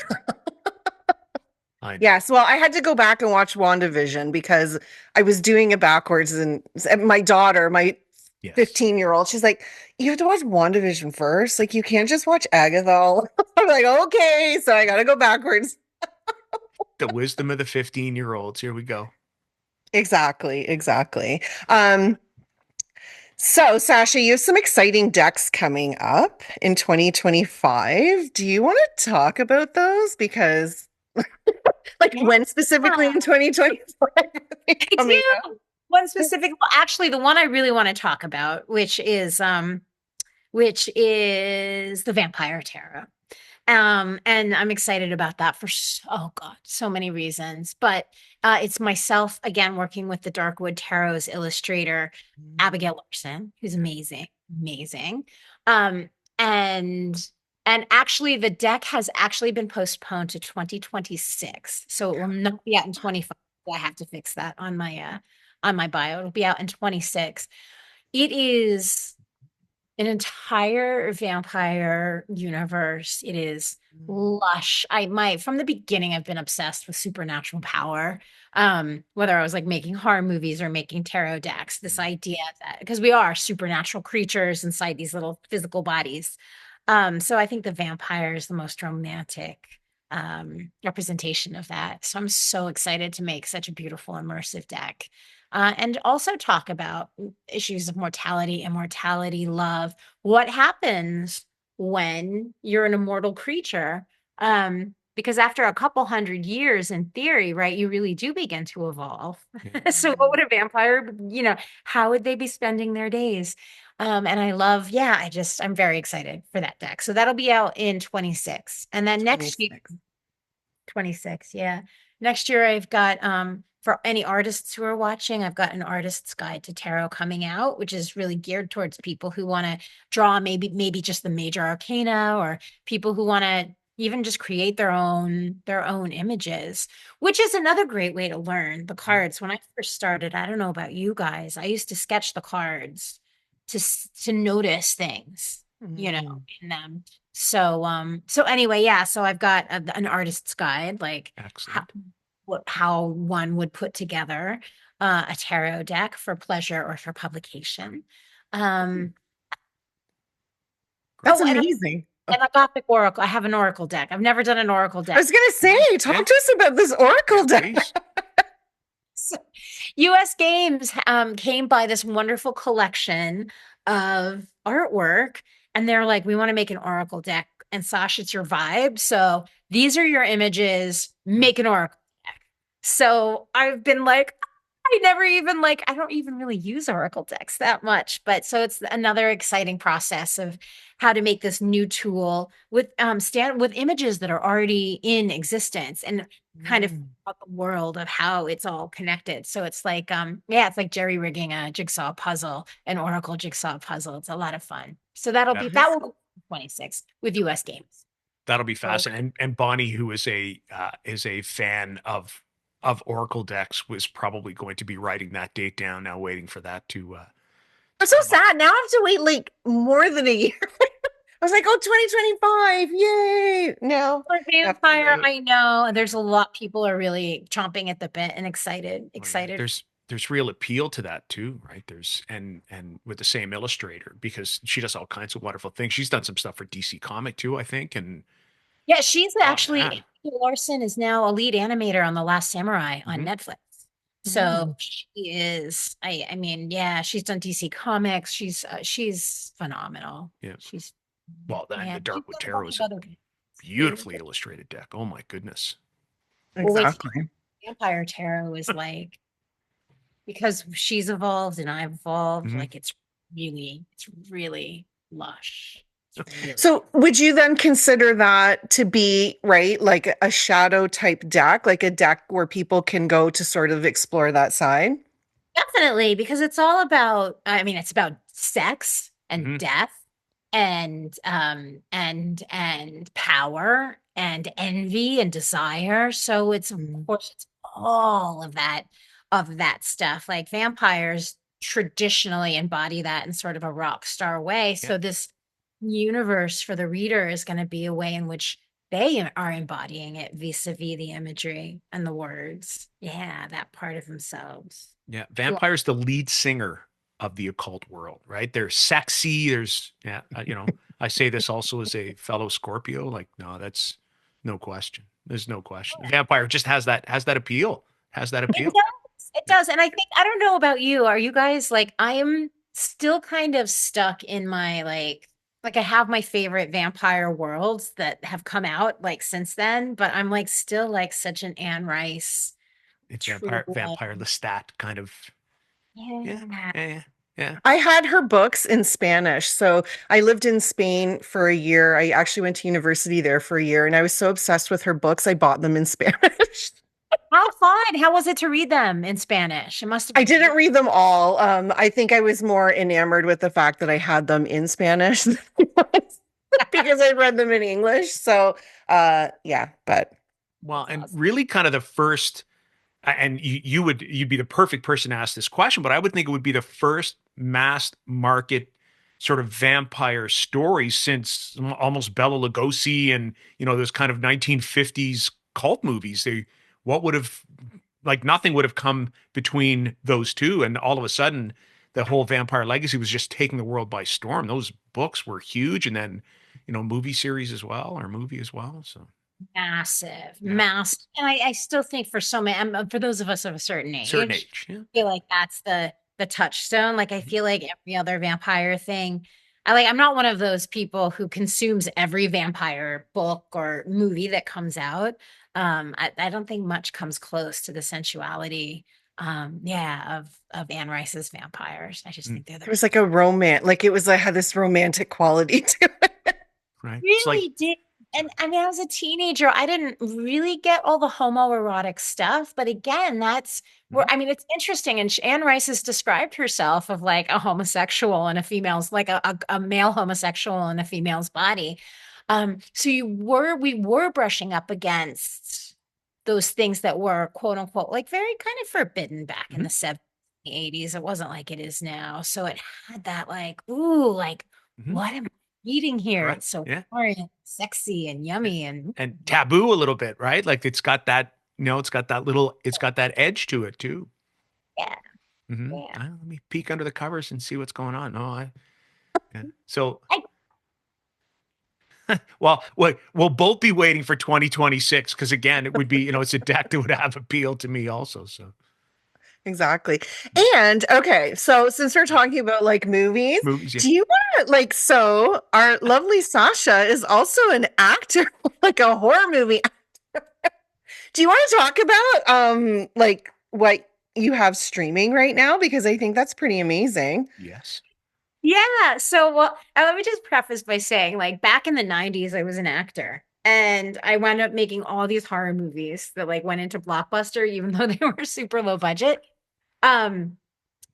I know. Yes. Well, I had to go back and watch WandaVision because I was doing it backwards. And my daughter, my Yes. 15-year-old, she's like, you have to watch WandaVision first. Like, you can't just watch Agatha. I'm like, okay. So I got to go backwards. The wisdom of the 15-year-olds. Here we go. Exactly. So, Sasha, you have some exciting decks coming up in 2025. Do you want to talk about those? Because, like, Yeah. when specifically in 2025 are they I coming up? do. One specific, well, actually, the one I really want to talk about, which is the Vampire Tarot. And I'm excited about that for oh God, so many reasons. But it's myself again working with the Darkwood Tarot's illustrator, Abigail Larson, who's amazing, amazing. Um, and and actually the deck has actually been postponed to 2026. So it will not be out in 25. I have to fix that on my bio. It'll be out in 26. It is an entire vampire universe. It is lush. From the beginning I've been obsessed with supernatural power. Whether I was like making horror movies or making tarot decks, this idea that because we are supernatural creatures inside these little physical bodies. So I think the vampire is the most romantic representation of that. So I'm so excited to make such a beautiful immersive deck. And also talk about issues of mortality, immortality, love. What happens when you're an immortal creature. Because after a couple hundred years, in theory, right, you really do begin to evolve. So what would a vampire, how would they be spending their days? And I love, I'm very excited for that deck. So that'll be out in 26. And then next year, 26. 26, yeah. Next year I've got for any artists who are watching, I've got an artist's guide to tarot coming out, which is really geared towards people who want to draw maybe just the major arcana, or people who want to even just create their own images, which is another great way to learn the cards. When I first started, I don't know about you guys, I used to sketch the cards to notice things, Mm. in them. So anyway, yeah, so I've got an artist's guide, like how, Excellent. how one would put together a tarot deck for pleasure or for publication. Um, That's oh, amazing. and a Gothic oracle. I have an oracle deck. I've never done an oracle I was deck. gonna say, talk Yeah. to us about this Oracle Yeah, deck. please. US Games came by this wonderful collection of artwork, and they're like, we want to make an oracle deck. And Sasha, it's your vibe. So these are your images, make an oracle deck. So I've been like, I don't even really use oracle decks that much. But so it's another exciting process of how to make this new tool with with images that are already in existence, and kind of Mm. the world of how it's all connected. So it's like, it's like jerry rigging a jigsaw puzzle, an oracle jigsaw puzzle. It's a lot of fun. So that Yeah. will be 26 with US Games. That'll be So fascinating. And Bonnie, who is a fan of Oracle decks, was probably going to be writing that date down now, waiting for that I'm to so come up. sad. Now I have to wait like more than a year. I was like, oh, 2025. Yay. No, for I have to vampire, wait. I know there's a lot people are really chomping at the bit and Oh, yeah. excited. There's real appeal to that too, right? There's and with the same illustrator, because she does all kinds of wonderful things. She's done some stuff for DC Comic too, I think. And Yeah, she's oh actually man. Amy Larson is now a lead animator on The Last Samurai on Mhm. Netflix. So Mm. she is, I mean, yeah, she's done DC Comics. She's phenomenal. Yeah. She's Well, then yeah, the she's Darkwood done a Tarot bunch is of a other things. beautifully illustrated deck. Oh my goodness. Well, wait till Exactly. Vampire Tarot is like, because she's evolved and I've evolved, Mhm. like it's really lush. It's really So would you then consider that to be, right, like a shadow type deck, like a deck where people can go to sort of explore that side? definitely, because it's all about, I mean, it's about sex and Mhm. death and power and envy and desire. So it's, of Mm. course, it's all of that stuff. Like vampires traditionally embody that in sort of a rock star way. Yeah. So this universe for the reader is going to be a way in which they are embodying it vis-a-vis the imagery and the words. Yeah, that part of themselves. Yeah. Cool. Vampire's the lead singer of the occult world, right? They're sexy. There's yeah, I say this also as a fellow Scorpio. Like, no, that's no question. There's no question. Vampire just has that appeal. Has that It appeal. does. It Yeah. does. And I think, I don't know about you. Are you guys like, I am still kind of stuck in my like I have my favorite vampire worlds that have come out like since then, but I'm like still like such an Anne Rice true blood. Vampire Lestat kind of. Yeah. Yeah. Yeah. Yeah. Yeah. I had her books in Spanish. So I lived in Spain for a year. I actually went to university there for a year and I was so obsessed with her books, I bought them in Spanish. How fun. How was it to read them in Spanish? It must have I been didn't read them all. I think I was more enamored with the fact that I had them in Spanish because I read them in English. So, yeah, but Well, That's and awesome. really kind of the first, and you'd be the perfect person to ask this question, but I would think it would be the first mass market sort of vampire story since almost Bela Lugosi and those kind of 1950s cult movies. What would have like nothing would have come between those two, and all of a sudden the whole vampire legacy was just taking the world by storm. Those books were huge, and then movie series as well, or movie as well. So Massive, yeah, massive. And I still think for so many, for those of us of a certain certain age, age. Yeah. I feel like that's the touchstone. Like I feel like every other vampire thing, I'm not one of those people who consumes every vampire book or movie that comes out. I don't think much comes close to the sensuality, yeah, of Anne Rice's vampires. I just Mm, think they're It the was like a romance, like it was like had this romantic quality to it. right. It's like, really did. And I mean, I was a teenager. I didn't really get all the homoerotic stuff, but again, that's where mhm, I mean, it's interesting. And Anne Rice has described herself of like a homosexual and a female's, like a male homosexual in a female's body. So we were brushing up against those things that were quote unquote like very kind of forbidden back in mhm, the 70s, 80s. It wasn't like it is now. So it had that like, ooh, like mhm, what am I eating here? right. It's so Yeah. foreign, and sexy and Yeah. yummy and And taboo a little bit, right? Like it's got that, it's got that little, it's got that edge to it too. yeah, Hmm. yeah. Let me peek under the covers and see what's going on. Yeah. So, I, well, we'll both be waiting for 2026 because again, it would be, it's a deck that would have appeal to me also. So, Exactly. And okay, so since we're talking about like movies, movies, yeah. do you want to like so our lovely Sasha is also an actor, like a horror movie. Do you want to talk about like what you have streaming right now? Because I think that's pretty amazing. Yes. yeah. So, well, let me just preface by saying, like, back in the 90s, I was an actor. And I wound up making all these horror movies that like went into Blockbuster, even though they were super low budget. Um,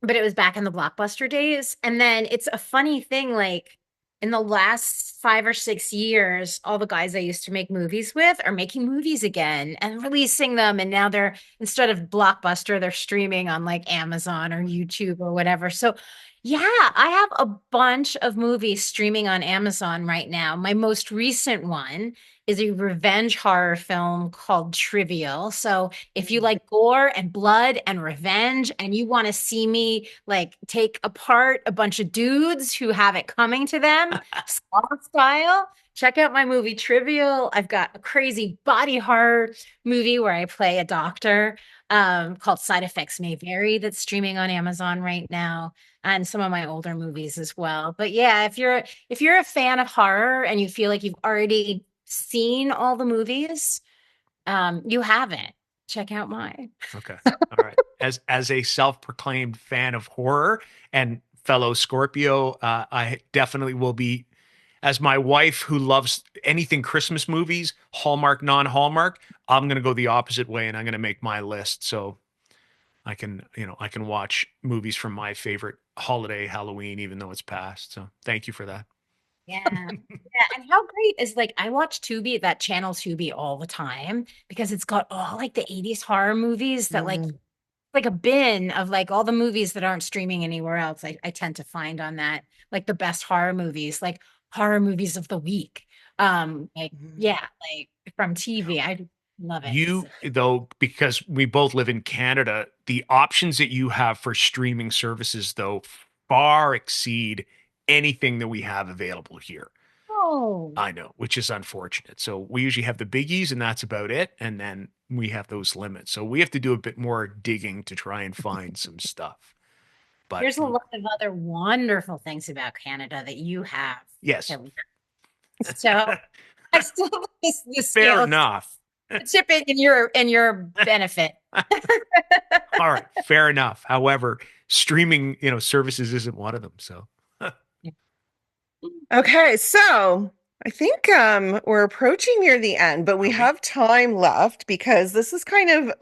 but it was back in the Blockbuster days. And then it's a funny thing, like in the last 5 or 6 years, all the guys I used to make movies with are making movies again and releasing them. And now they're, instead of Blockbuster, they're streaming on like Amazon or YouTube or whatever. So yeah, I have a bunch of movies streaming on Amazon right now. My most recent one is a revenge horror film called Trivial. So if you like gore and blood and revenge and you want to see me like take apart a bunch of dudes who have it coming to them, Saw style, check out my movie Trivial. I've got a crazy body horror movie where I play a doctor called Side Effects May Vary that's streaming on Amazon right now and some of my older movies as well. But yeah, if you're a fan of horror and you feel like you've already seen all the movies, you haven't. Check out mine. Okay. All right. As a self-proclaimed fan of horror and fellow Scorpio, I definitely will be, as my wife who loves anything Christmas movies, Hallmark, non-Hallmark, I'm going to go the opposite way and I'm going to make my list so I can watch movies from my favorite holiday, Halloween, even though it's past. So thank you for that. Yeah. Yeah. And how great is like I watch Tubi, that channel Tubi all the time because it's got all like the 80s horror movies that Mhm. like a bin of like all the movies that aren't streaming anywhere else. I tend to find on that like the best horror movies, like horror movies of the week. Like Mhm. yeah, like from TV. I love it. You, though, because we both live in Canada, the options that you have for streaming services, though, far exceed anything that we have available here. Oh, I know, which is unfortunate. So we usually have the biggies and that's about it. And then we have those limits. So we have to do a bit more digging to try and find some stuff. But there's a lot of other wonderful things about Canada that you have. yes, That we, so I still the fair scales enough. tip it in your benefit. All right, fair enough. However, streaming, services isn't one of them. So Okay, so I think we're approaching near the end, but we are we? have time left because this is kind of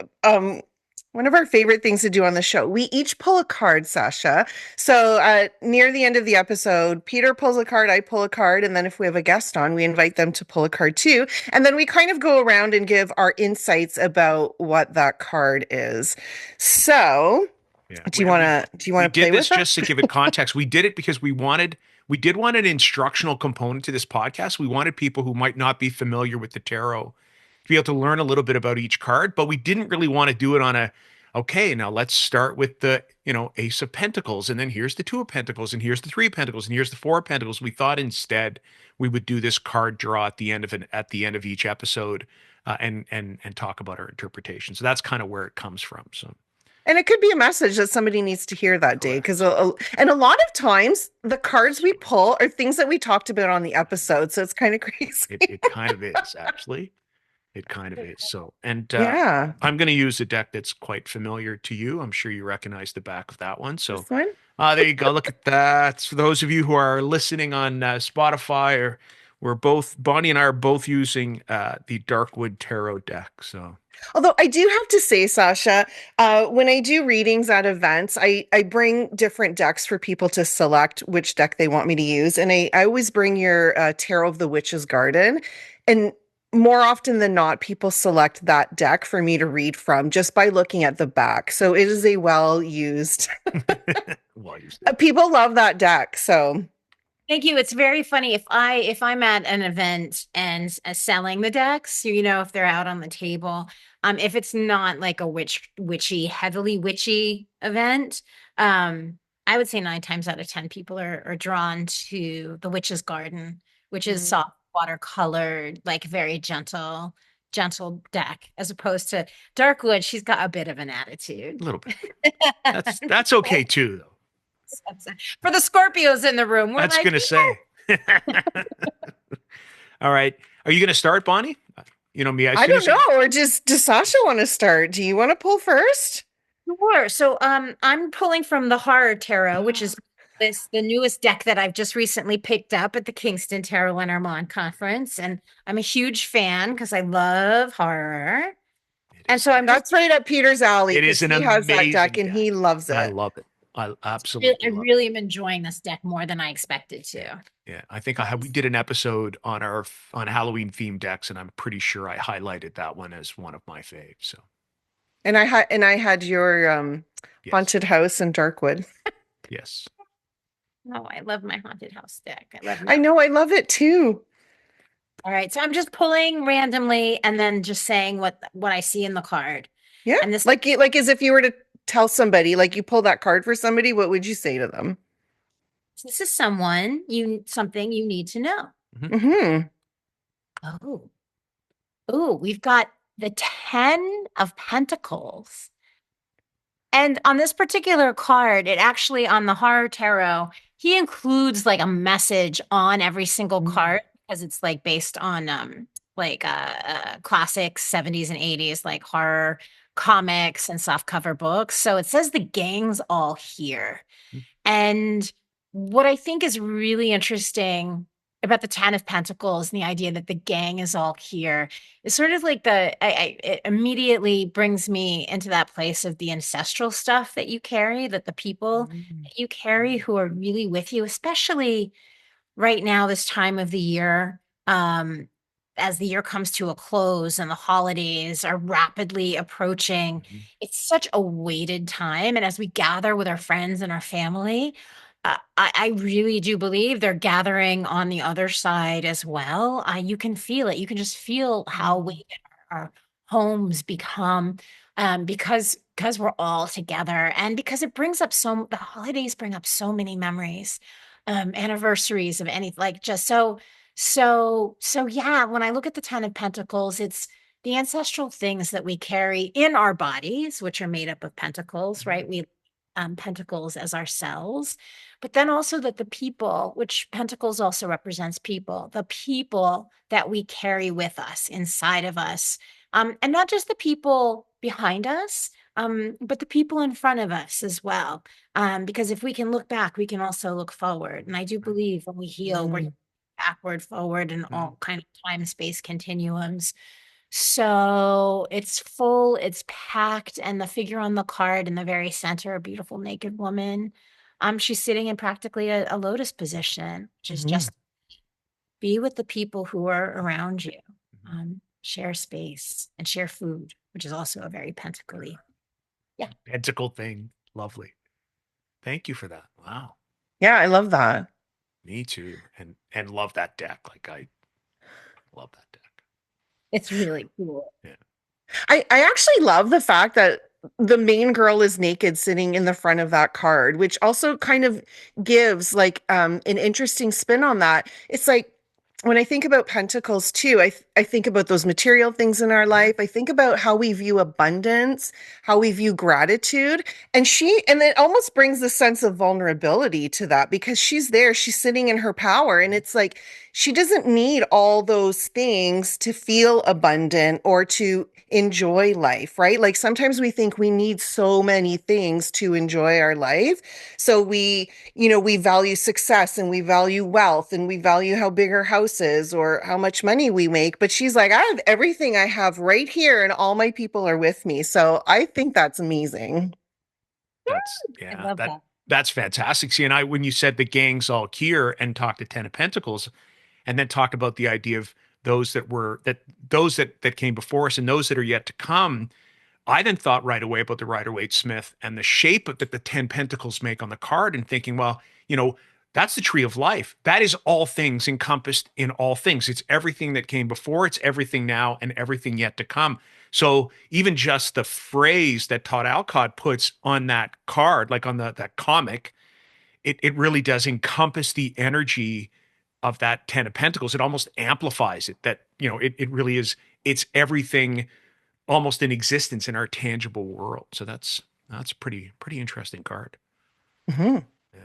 one of our favorite things to do on the show. We each pull a card, Sasha. So near the end of the episode, Peter pulls a card, I pull a card, and then if we have a guest on, we invite them to pull a card too. And then we kind of go around and give our insights about what that card is. So, Yeah. do you want We to play did this with us? just to give it context. We did it because we did want an instructional component to this podcast. We wanted people who might not be familiar with the tarot to be able to learn a little bit about each card, but we didn't really want to do it on okay, now let's start with the, Ace of Pentacles, and then here's the Two of Pentacles, and here's the Three of Pentacles, and here's the Four of Pentacles. We thought instead we would do this card draw at the end of each episode, and talk about our interpretation. So that's kind of where it comes from. So And it could be a message that somebody needs to hear that day. Because, and a lot of times the cards we pull are things that we talked about on the episode. So it's kind of crazy. It kind of is, actually. It kind of is. So, and Yeah. I'm going to use a deck that's quite familiar to you. I'm sure you recognize the back of that one. So, This one? there you go. Look at that. For those of you who are listening on Spotify, or Bonnie and I are both using the Darkwood Tarot deck. So, Although I do have to say, Sasha, when I do readings at events, I bring different decks for people to select which deck they want me to use. And I always bring your Tarot of the Witch's Garden. And more often than not, people select that deck for me to read from just by looking at the back. So it is a well-used. People love that deck. So Thank you. It's very funny if I'm at an event and selling the decks, if they're out on the table, if it's not like a heavily witchy event, I would say 9 times out of 10 people are drawn to the Witch's Garden, which is soft watercolored, like very gentle deck, as opposed to Darkwood. She's got a bit of an attitude. A little bit. That's okay too, though. For the Scorpios in the room, we're that's gonna say. All right, are you gonna start, Bonnie? Me. I don't know. Or does Sasha want to start? Do you want to pull first? Sure. So I'm pulling from the Horror Tarot, which is the newest deck that I've just recently picked up at the Kingston Tarot and Armand conference, and I'm a huge fan because I love horror. And so that's right up Peter's alley. It is an amazing has that deck, and he loves it. I love it. I absolutely. I really am enjoying this deck more than I expected to. Yeah, I think we did an episode on Halloween themed decks, and I'm pretty sure I highlighted that one as one of my faves. So, and I had your haunted house in Darkwood. Yes. Oh, I love my haunted house deck. I know, I love it too. All right, so I'm just pulling randomly and then just saying what I see in the card. Yeah, and this like as if you were to tell somebody, like you pull that card for somebody, what would you say to them? This is something you need to know. Mm-hmm. Oh, we've got the 10 of Pentacles. And on this particular card, it actually, on the Horror Tarot, he includes like a message on every single card because it's like based on classic 70s and 80s, like horror comics and softcover books. So it says the gang's all here. And what I think is really interesting about the 10 of Pentacles and the idea that the gang is all here is sort of like it immediately brings me into that place of the ancestral stuff that you carry, that the people that you carry who are really with you, especially right now, this time of the year, as the year comes to a close and the holidays are rapidly approaching. It's such a weighted time. And as we gather with our friends and our family, I really do believe they're gathering on the other side as well. You can feel it. You can just feel how weighted our homes become because we're all together, and because it brings up the holidays bring up so many memories, anniversaries of any, like, just so yeah, when I look at the 10 of Pentacles, it's the ancestral things that we carry in our bodies, which are made up of pentacles, right? We pentacles as ourselves, but then also that the people, which Pentacles also represents people, the people that we carry with us, inside of us, and not just the people behind us, but the people in front of us as well. Because if we can look back, we can also look forward. And I do believe when we heal, we're backward, forward, and all kind of time space continuums. So it's full, it's packed, and the figure on the card in the very center, a beautiful naked woman. She's sitting in practically a lotus position, which is just be with the people who are around you. Share space and share food, which is also a very pentacle-y. Yeah. Pentacle thing. Lovely. Thank you for that. Wow. Yeah, I love that. Me too. And love that deck. Like, I love that deck. It's really cool. Yeah. I actually love the fact that the main girl is naked sitting in the front of that card, which also kind of gives like an interesting spin on that. It's like when I think about pentacles too, I think about those material things in our life. I think about how we view abundance, how we view gratitude. And it almost brings a sense of vulnerability to that because she's there, she's sitting in her power. And it's like, she doesn't need all those things to feel abundant or to enjoy life, right? Like sometimes we think we need so many things to enjoy our life. So we value success and we value wealth and we value how big our house is or how much money we make. But she's like, I have everything I have right here and all my people are with me. So I think that's amazing. That's I yeah, love that. that's fantastic. See, and when you said the gang's all here and talked to Ten of Pentacles, and then talked about the idea of those that came before us and those that are yet to come. I then thought right away about the Rider-Waite-Smith and the shape that the 10 pentacles make on the card and thinking, well, that's the tree of life. That is all things encompassed in all things. It's everything that came before, it's everything now, and everything yet to come. So even just the phrase that Todd Alcott puts on that card, like on that comic, it really does encompass the energy of that 10 of Pentacles. It almost amplifies it, that, it really is, it's everything almost in existence in our tangible world. So that's pretty interesting card. Hmm.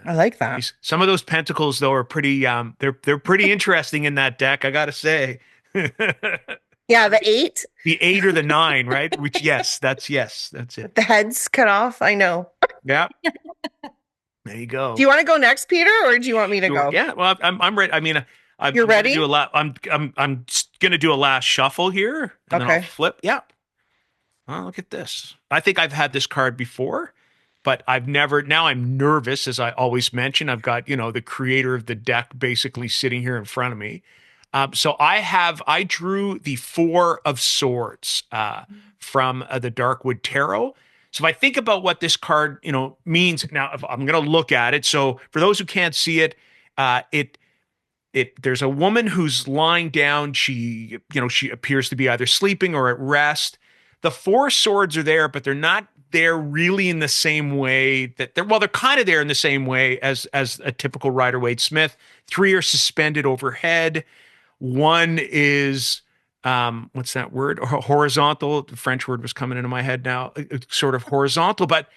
I like that. Some of those pentacles though are pretty they're pretty interesting in that deck, I gotta say. Yeah, the 8. The 8 or the 9, right? Which that's it. The heads cut off. I know. Yeah. There you go. Do you want to go next, Peter, or do you want me to Sure. go? Yeah. Well, I'm ready. I mean, You're ready? I'm gonna do a last shuffle here, and then I'll Okay. flip. Yeah. Oh, look at this. I think I've had this card before, but now I'm nervous, as I always mention. I've got, the creator of the deck basically sitting here in front of me. So I drew the Four of Swords from the Darkwood Tarot. So if I think about what this card, means, now if I'm going to look at it. So for those who can't see it, there's a woman who's lying down. She appears to be either sleeping or at rest. The Four Swords are there, but they're not there really in the same way that they're kind of there in the same way as a typical Rider-Waite-Smith. 3 are suspended overhead. 1 is what's that word? Horizontal. The French word was coming into my head now. It's sort of horizontal, but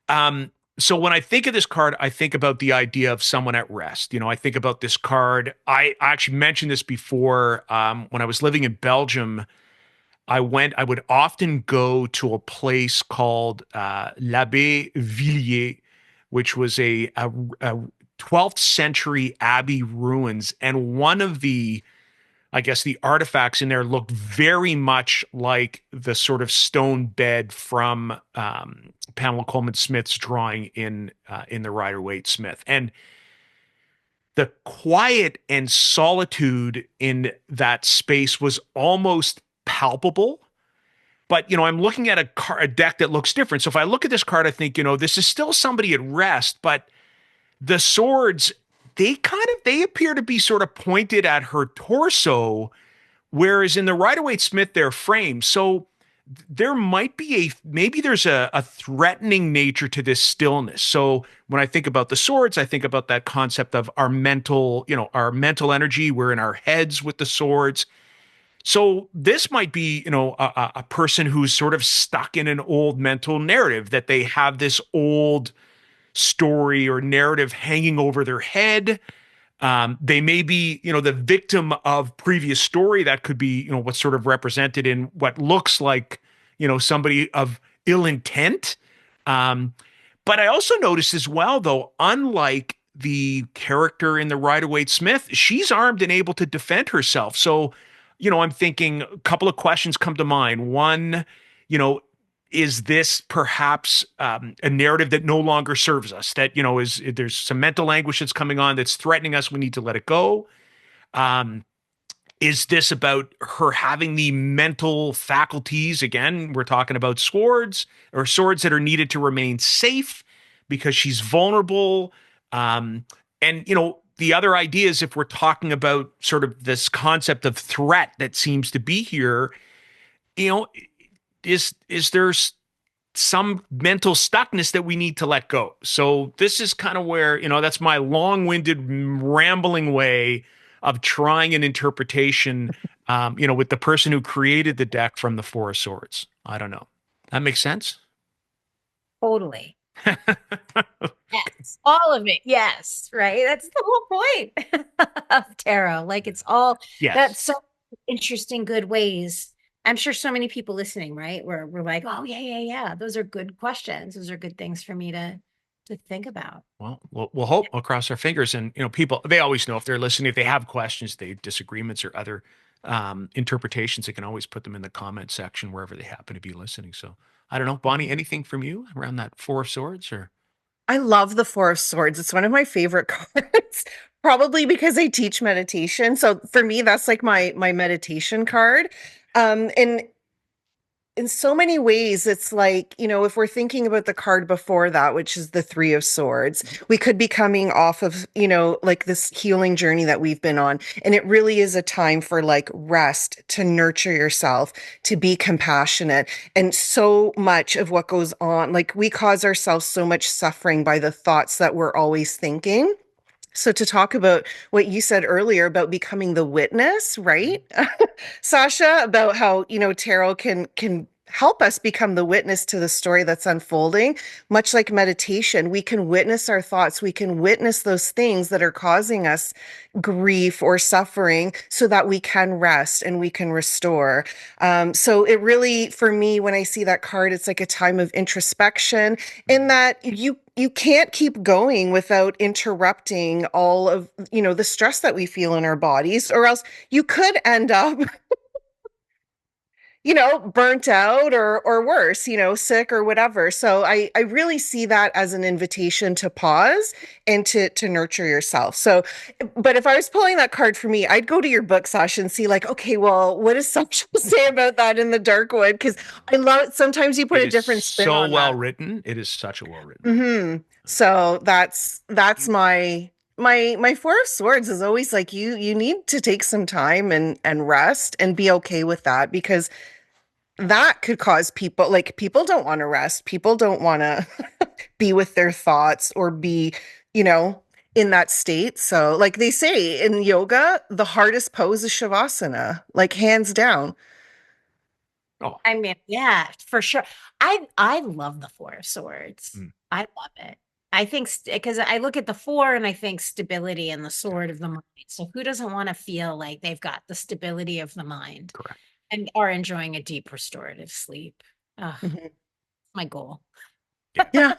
so when I think of this card, I think about the idea of someone at rest. I think about this card. I actually mentioned this before. When I was living in Belgium, I would often go to a place called l'Abbé Villiers, which was a 12th century abbey ruins. And one of the artifacts in there looked very much like the sort of stone bed from Pamela Coleman Smith's drawing in the Rider-Waite-Smith. And the quiet and solitude in that space was almost palpable. But, I'm looking at a deck that looks different. So if I look at this card, I think, this is still somebody at rest, but the swords, they appear to be sort of pointed at her torso, whereas in the Rider-Waite-Smith, they're framed. So there might be maybe there's a threatening nature to this stillness. So when I think about the swords, I think about that concept of our mental energy. We're in our heads with the swords. So this might be, a person who's sort of stuck in an old mental narrative, that they have this old story or narrative hanging over their head. They may be, the victim of previous story. That could be, what's sort of represented in what looks like, somebody of ill intent. But I also noticed as well, though, unlike the character in the Rider-Waite-Smith, she's armed and able to defend herself. So, I'm thinking a couple of questions come to mind. One, is this perhaps a narrative that no longer serves us? That, there's some mental anguish that's coming on that's threatening us. We need to let it go. Is this about her having the mental faculties? Again, we're talking about swords that are needed to remain safe because she's vulnerable. And, the other idea is, if we're talking about sort of this concept of threat that seems to be here, is there some mental stuckness that we need to let go? So this is kind of where, that's my long-winded, rambling way of trying an interpretation, with the person who created the deck from the Four of Swords. I don't know. That makes sense? Totally. Yes, all of it. Yes, right. That's the whole point of tarot. Like it's all that's Yes. so interesting, good ways. I'm sure so many people listening, right? We're like, oh yeah, yeah, yeah. Those are good questions. Those are good things for me to think about. Well, we'll hope. We'll cross our fingers. And people, they always know if they're listening, if they have questions, they have disagreements or other interpretations, they can always put them in the comment section wherever they happen to be listening. So I don't know, Bonnie, anything from you around that Four of Swords or? I love the Four of Swords. It's one of my favorite cards, probably because I teach meditation. So for me, that's like my meditation card. And in so many ways, it's like, if we're thinking about the card before that, which is the Three of Swords, we could be coming off of, like this healing journey that we've been on. And it really is a time for like rest, to nurture yourself, to be compassionate. And so much of what goes on, like we cause ourselves so much suffering by the thoughts that we're always thinking. So to talk about what you said earlier about becoming the witness, right? Sasha, about how, tarot can help us become the witness to the story that's unfolding. Much like meditation, we can witness our thoughts. We can witness those things that are causing us grief or suffering so that we can rest and we can restore. So it really, for me, when I see that card, it's like a time of introspection in that you can't keep going without interrupting all of, the stress that we feel in our bodies, or else you could end up burnt out or worse, sick or whatever. So I really see that as an invitation to pause and to nurture yourself. So, but if I was pulling that card for me, I'd go to your book, Sasha, and see like, okay, well, what does Sasha say about that in the dark wood? Because I love it. Sometimes you put It a is different spin so on well that. written. It is such a well written. So that's my Four of Swords is always like you need to take some time and rest and be okay with that, because that could cause people don't want to rest. People don't want to be with their thoughts or be, in that state. So like they say in yoga, the hardest pose is Shavasana, like hands down. Oh, I mean, yeah, for sure. I love the Four of Swords. mm, I love it. I think because I look at the four and I think stability and the sword of the mind. So who doesn't want to feel like they've got the stability of the mind correct. and are enjoying a deep restorative sleep? Ugh, Mhm. my goal. Yeah. Yeah.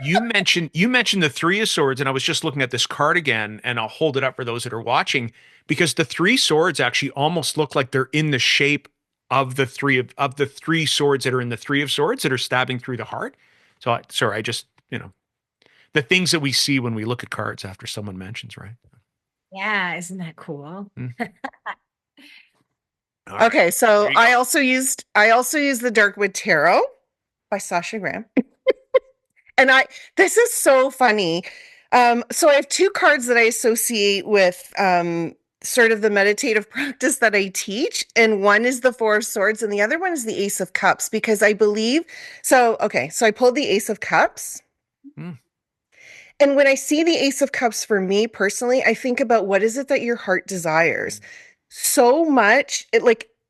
You mentioned the Three of Swords, and I was just looking at this card again, and I'll hold it up for those that are watching, because the Three Swords actually almost look like they're in the shape of the three swords that are in the Three of Swords that are stabbing through the heart. So sorry, I just, the things that we see when we look at cards after someone mentions, right? Yeah, isn't that cool? Mm. All right. Okay, so There you I go. also used the Darkwood Tarot by Sasha Graham. And this is so funny. So I have two cards that I associate with sort of the meditative practice that I teach. And one is the Four of Swords, and the other one is the Ace of Cups, because I believe so I pulled the Ace of Cups. Mm. And when I see the Ace of Cups for me personally, I think about what is it that your heart desires? So much,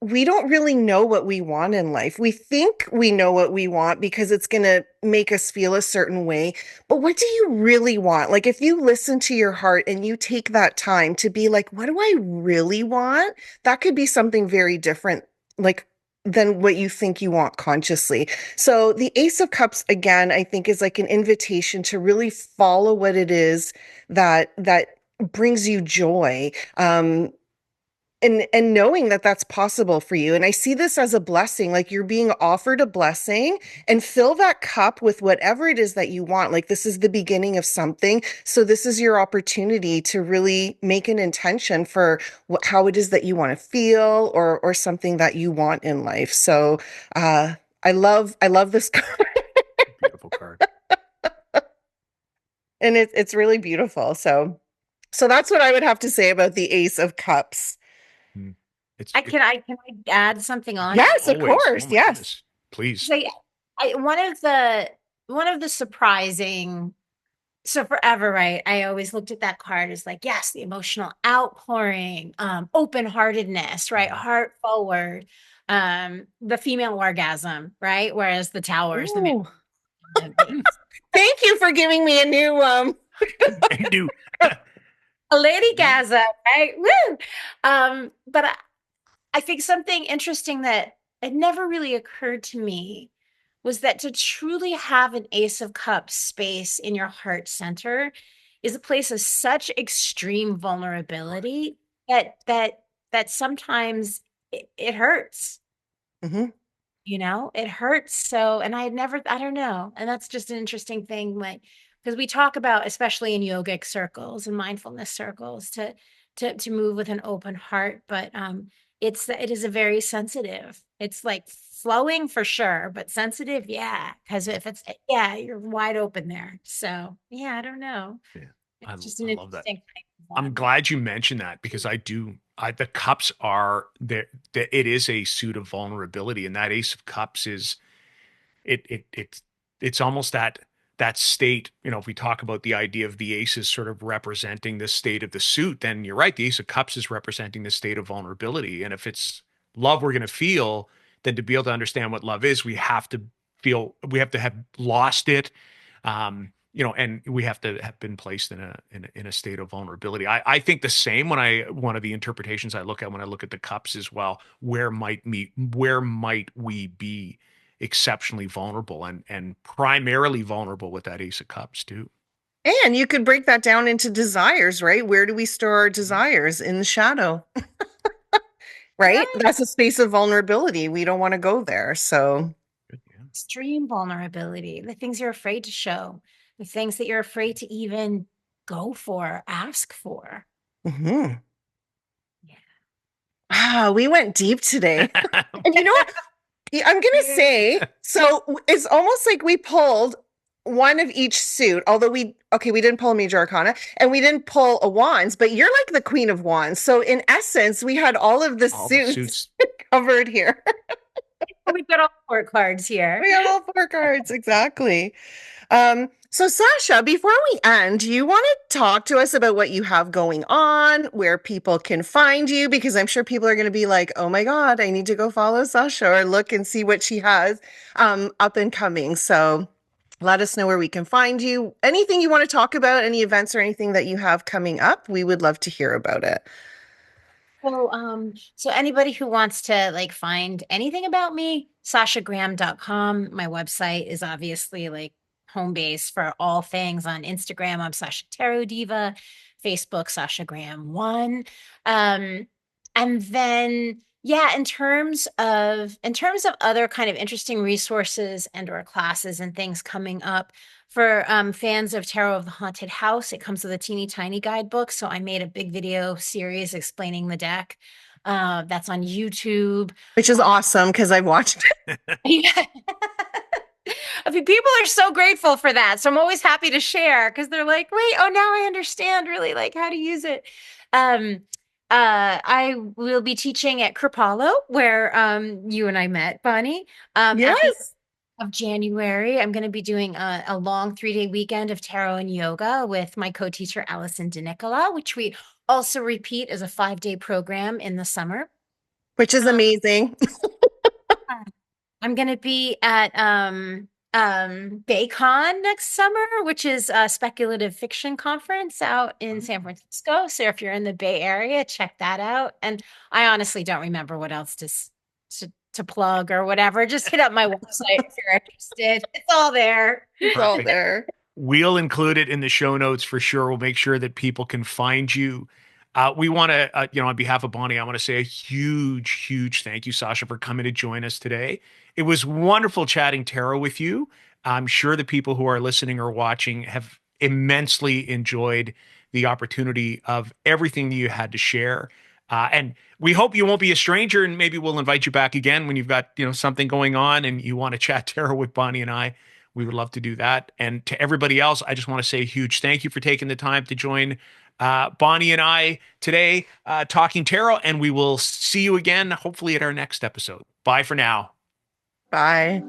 we don't really know what we want in life. We think we know what we want because it's going to make us feel a certain way. But what do you really want? Like, if you listen to your heart and you take that time to be like, what do I really want? That could be something very different, like, than what you think you want consciously. So the Ace of Cups, again, I think is like an invitation to really follow what it is that brings you joy. And knowing that that's possible for you. And I see this as a blessing, like you're being offered a blessing, and fill that cup with whatever it is that you want. Like this is the beginning of something. So this is your opportunity to really make an intention for how it is that you want to feel, or something that you want in life. So I love this card. Beautiful card. And it's really beautiful. So that's what I would have to say about the Ace of Cups. Mm. Can I add something on? Yes, of Always. course. Oh my Yes. goodness. Please. So one of the surprising So forever, right? I always looked at that card as like, yes, the emotional outpouring, open-heartedness, right? Mhm. Heart forward, the female orgasm, right? Whereas the tower is the Ooh, man base. thank you for giving me a new I do. A lady gasm, right? Woo! But I think something interesting that it never really occurred to me was that to truly have an Ace of Cups space in your heart center is a place of such extreme vulnerability that sometimes it hurts. Mhm. It hurts. So, and I don't know. And that's just an interesting thing, like, because we talk about, especially in yogic circles and mindfulness circles, to move with an open heart, but it is a very sensitive. It's like flowing for sure, but sensitive, yeah. Because if it's yeah, you're wide open there. So yeah, I don't know. Yeah, It's just an I love that. interesting kind of I'm one. glad you mentioned that because I do. The cups are there. It is a suit of vulnerability, and that Ace of Cups is it. It's almost that state. If we talk about the idea of the aces sort of representing the state of the suit, then you're right. The Ace of Cups is representing the state of vulnerability, and if it's love we're going to feel, then to be able to understand what love is, we have to have lost it, and we have to have been placed in a state of vulnerability. I think the same when one of the interpretations I look at when I look at the cups as well. Where might we be exceptionally vulnerable and primarily vulnerable with that Ace of Cups too? And you could break that down into desires, right? Where do we store our desires? In the shadow, right? Right. That's a space of vulnerability. We don't want to go there. So, Yeah. Extreme vulnerability, the things you're afraid to show, the things that you're afraid to even go for, ask for. mhm. Yeah. Wow, we went deep today. And you know what? I'm gonna say, so it's almost like we pulled one of each suit, although we didn't pull a major arcana and we didn't pull a wands, but you're like the queen of wands. So in essence, we had all of the All the suits suits. covered here. Oh, we've got all 4 cards here. We have all four cards, exactly. So Sasha, before we end, do you want to talk to us about what you have going on, where people can find you? Because I'm sure people are going to be like, oh my God, I need to go follow Sasha or look and see what she has up and coming. So let us know where we can find you. Anything you want to talk about, any events or anything that you have coming up, we would love to hear about it. So anybody who wants to like find anything about me, sashagraham.com. My website is obviously like home base for all things. On Instagram, I'm Sasha Tarot Diva, Facebook, Sasha Graham 1. And then yeah, in terms of other kind of interesting resources and or classes and things coming up for fans of Tarot of the Haunted House, it comes with a teeny tiny guidebook. So I made a big video series explaining the deck. That's on YouTube. Which is awesome because I've watched it. Yeah. I mean, people are so grateful for that. So I'm always happy to share because they're like, wait, oh, now I understand really like how to use it. Um, I will be teaching at Kripalu, where you and I met, Bonnie, at the Yes. of January. I'm going to be doing a long 3-day weekend of tarot and yoga with my co-teacher, Allison DeNicola, which we also repeat as a 5-day program in the summer. Which is Um, amazing. I'm going to be at BayCon next summer, which is a speculative fiction conference out in San Francisco. So if you're in the Bay Area, check that out. And I honestly don't remember what else to plug or whatever. Just hit up my website if you're interested. It's all there. It's all Perfect. there. We'll include it in the show notes for sure. We'll make sure that people can find you. We want to, on behalf of Bonnie, I want to say a huge, huge thank you, Sasha, for coming to join us today. It was wonderful chatting tarot with you. I'm sure the people who are listening or watching have immensely enjoyed the opportunity of everything that you had to share. And we hope you won't be a stranger, and maybe we'll invite you back again when you've got something going on and you want to chat tarot with Bonnie and I. We would love to do that. And to everybody else, I just want to say a huge thank you for taking the time to join Bonnie and I today talking tarot. And we will see you again, hopefully, at our next episode. Bye for now. Bye.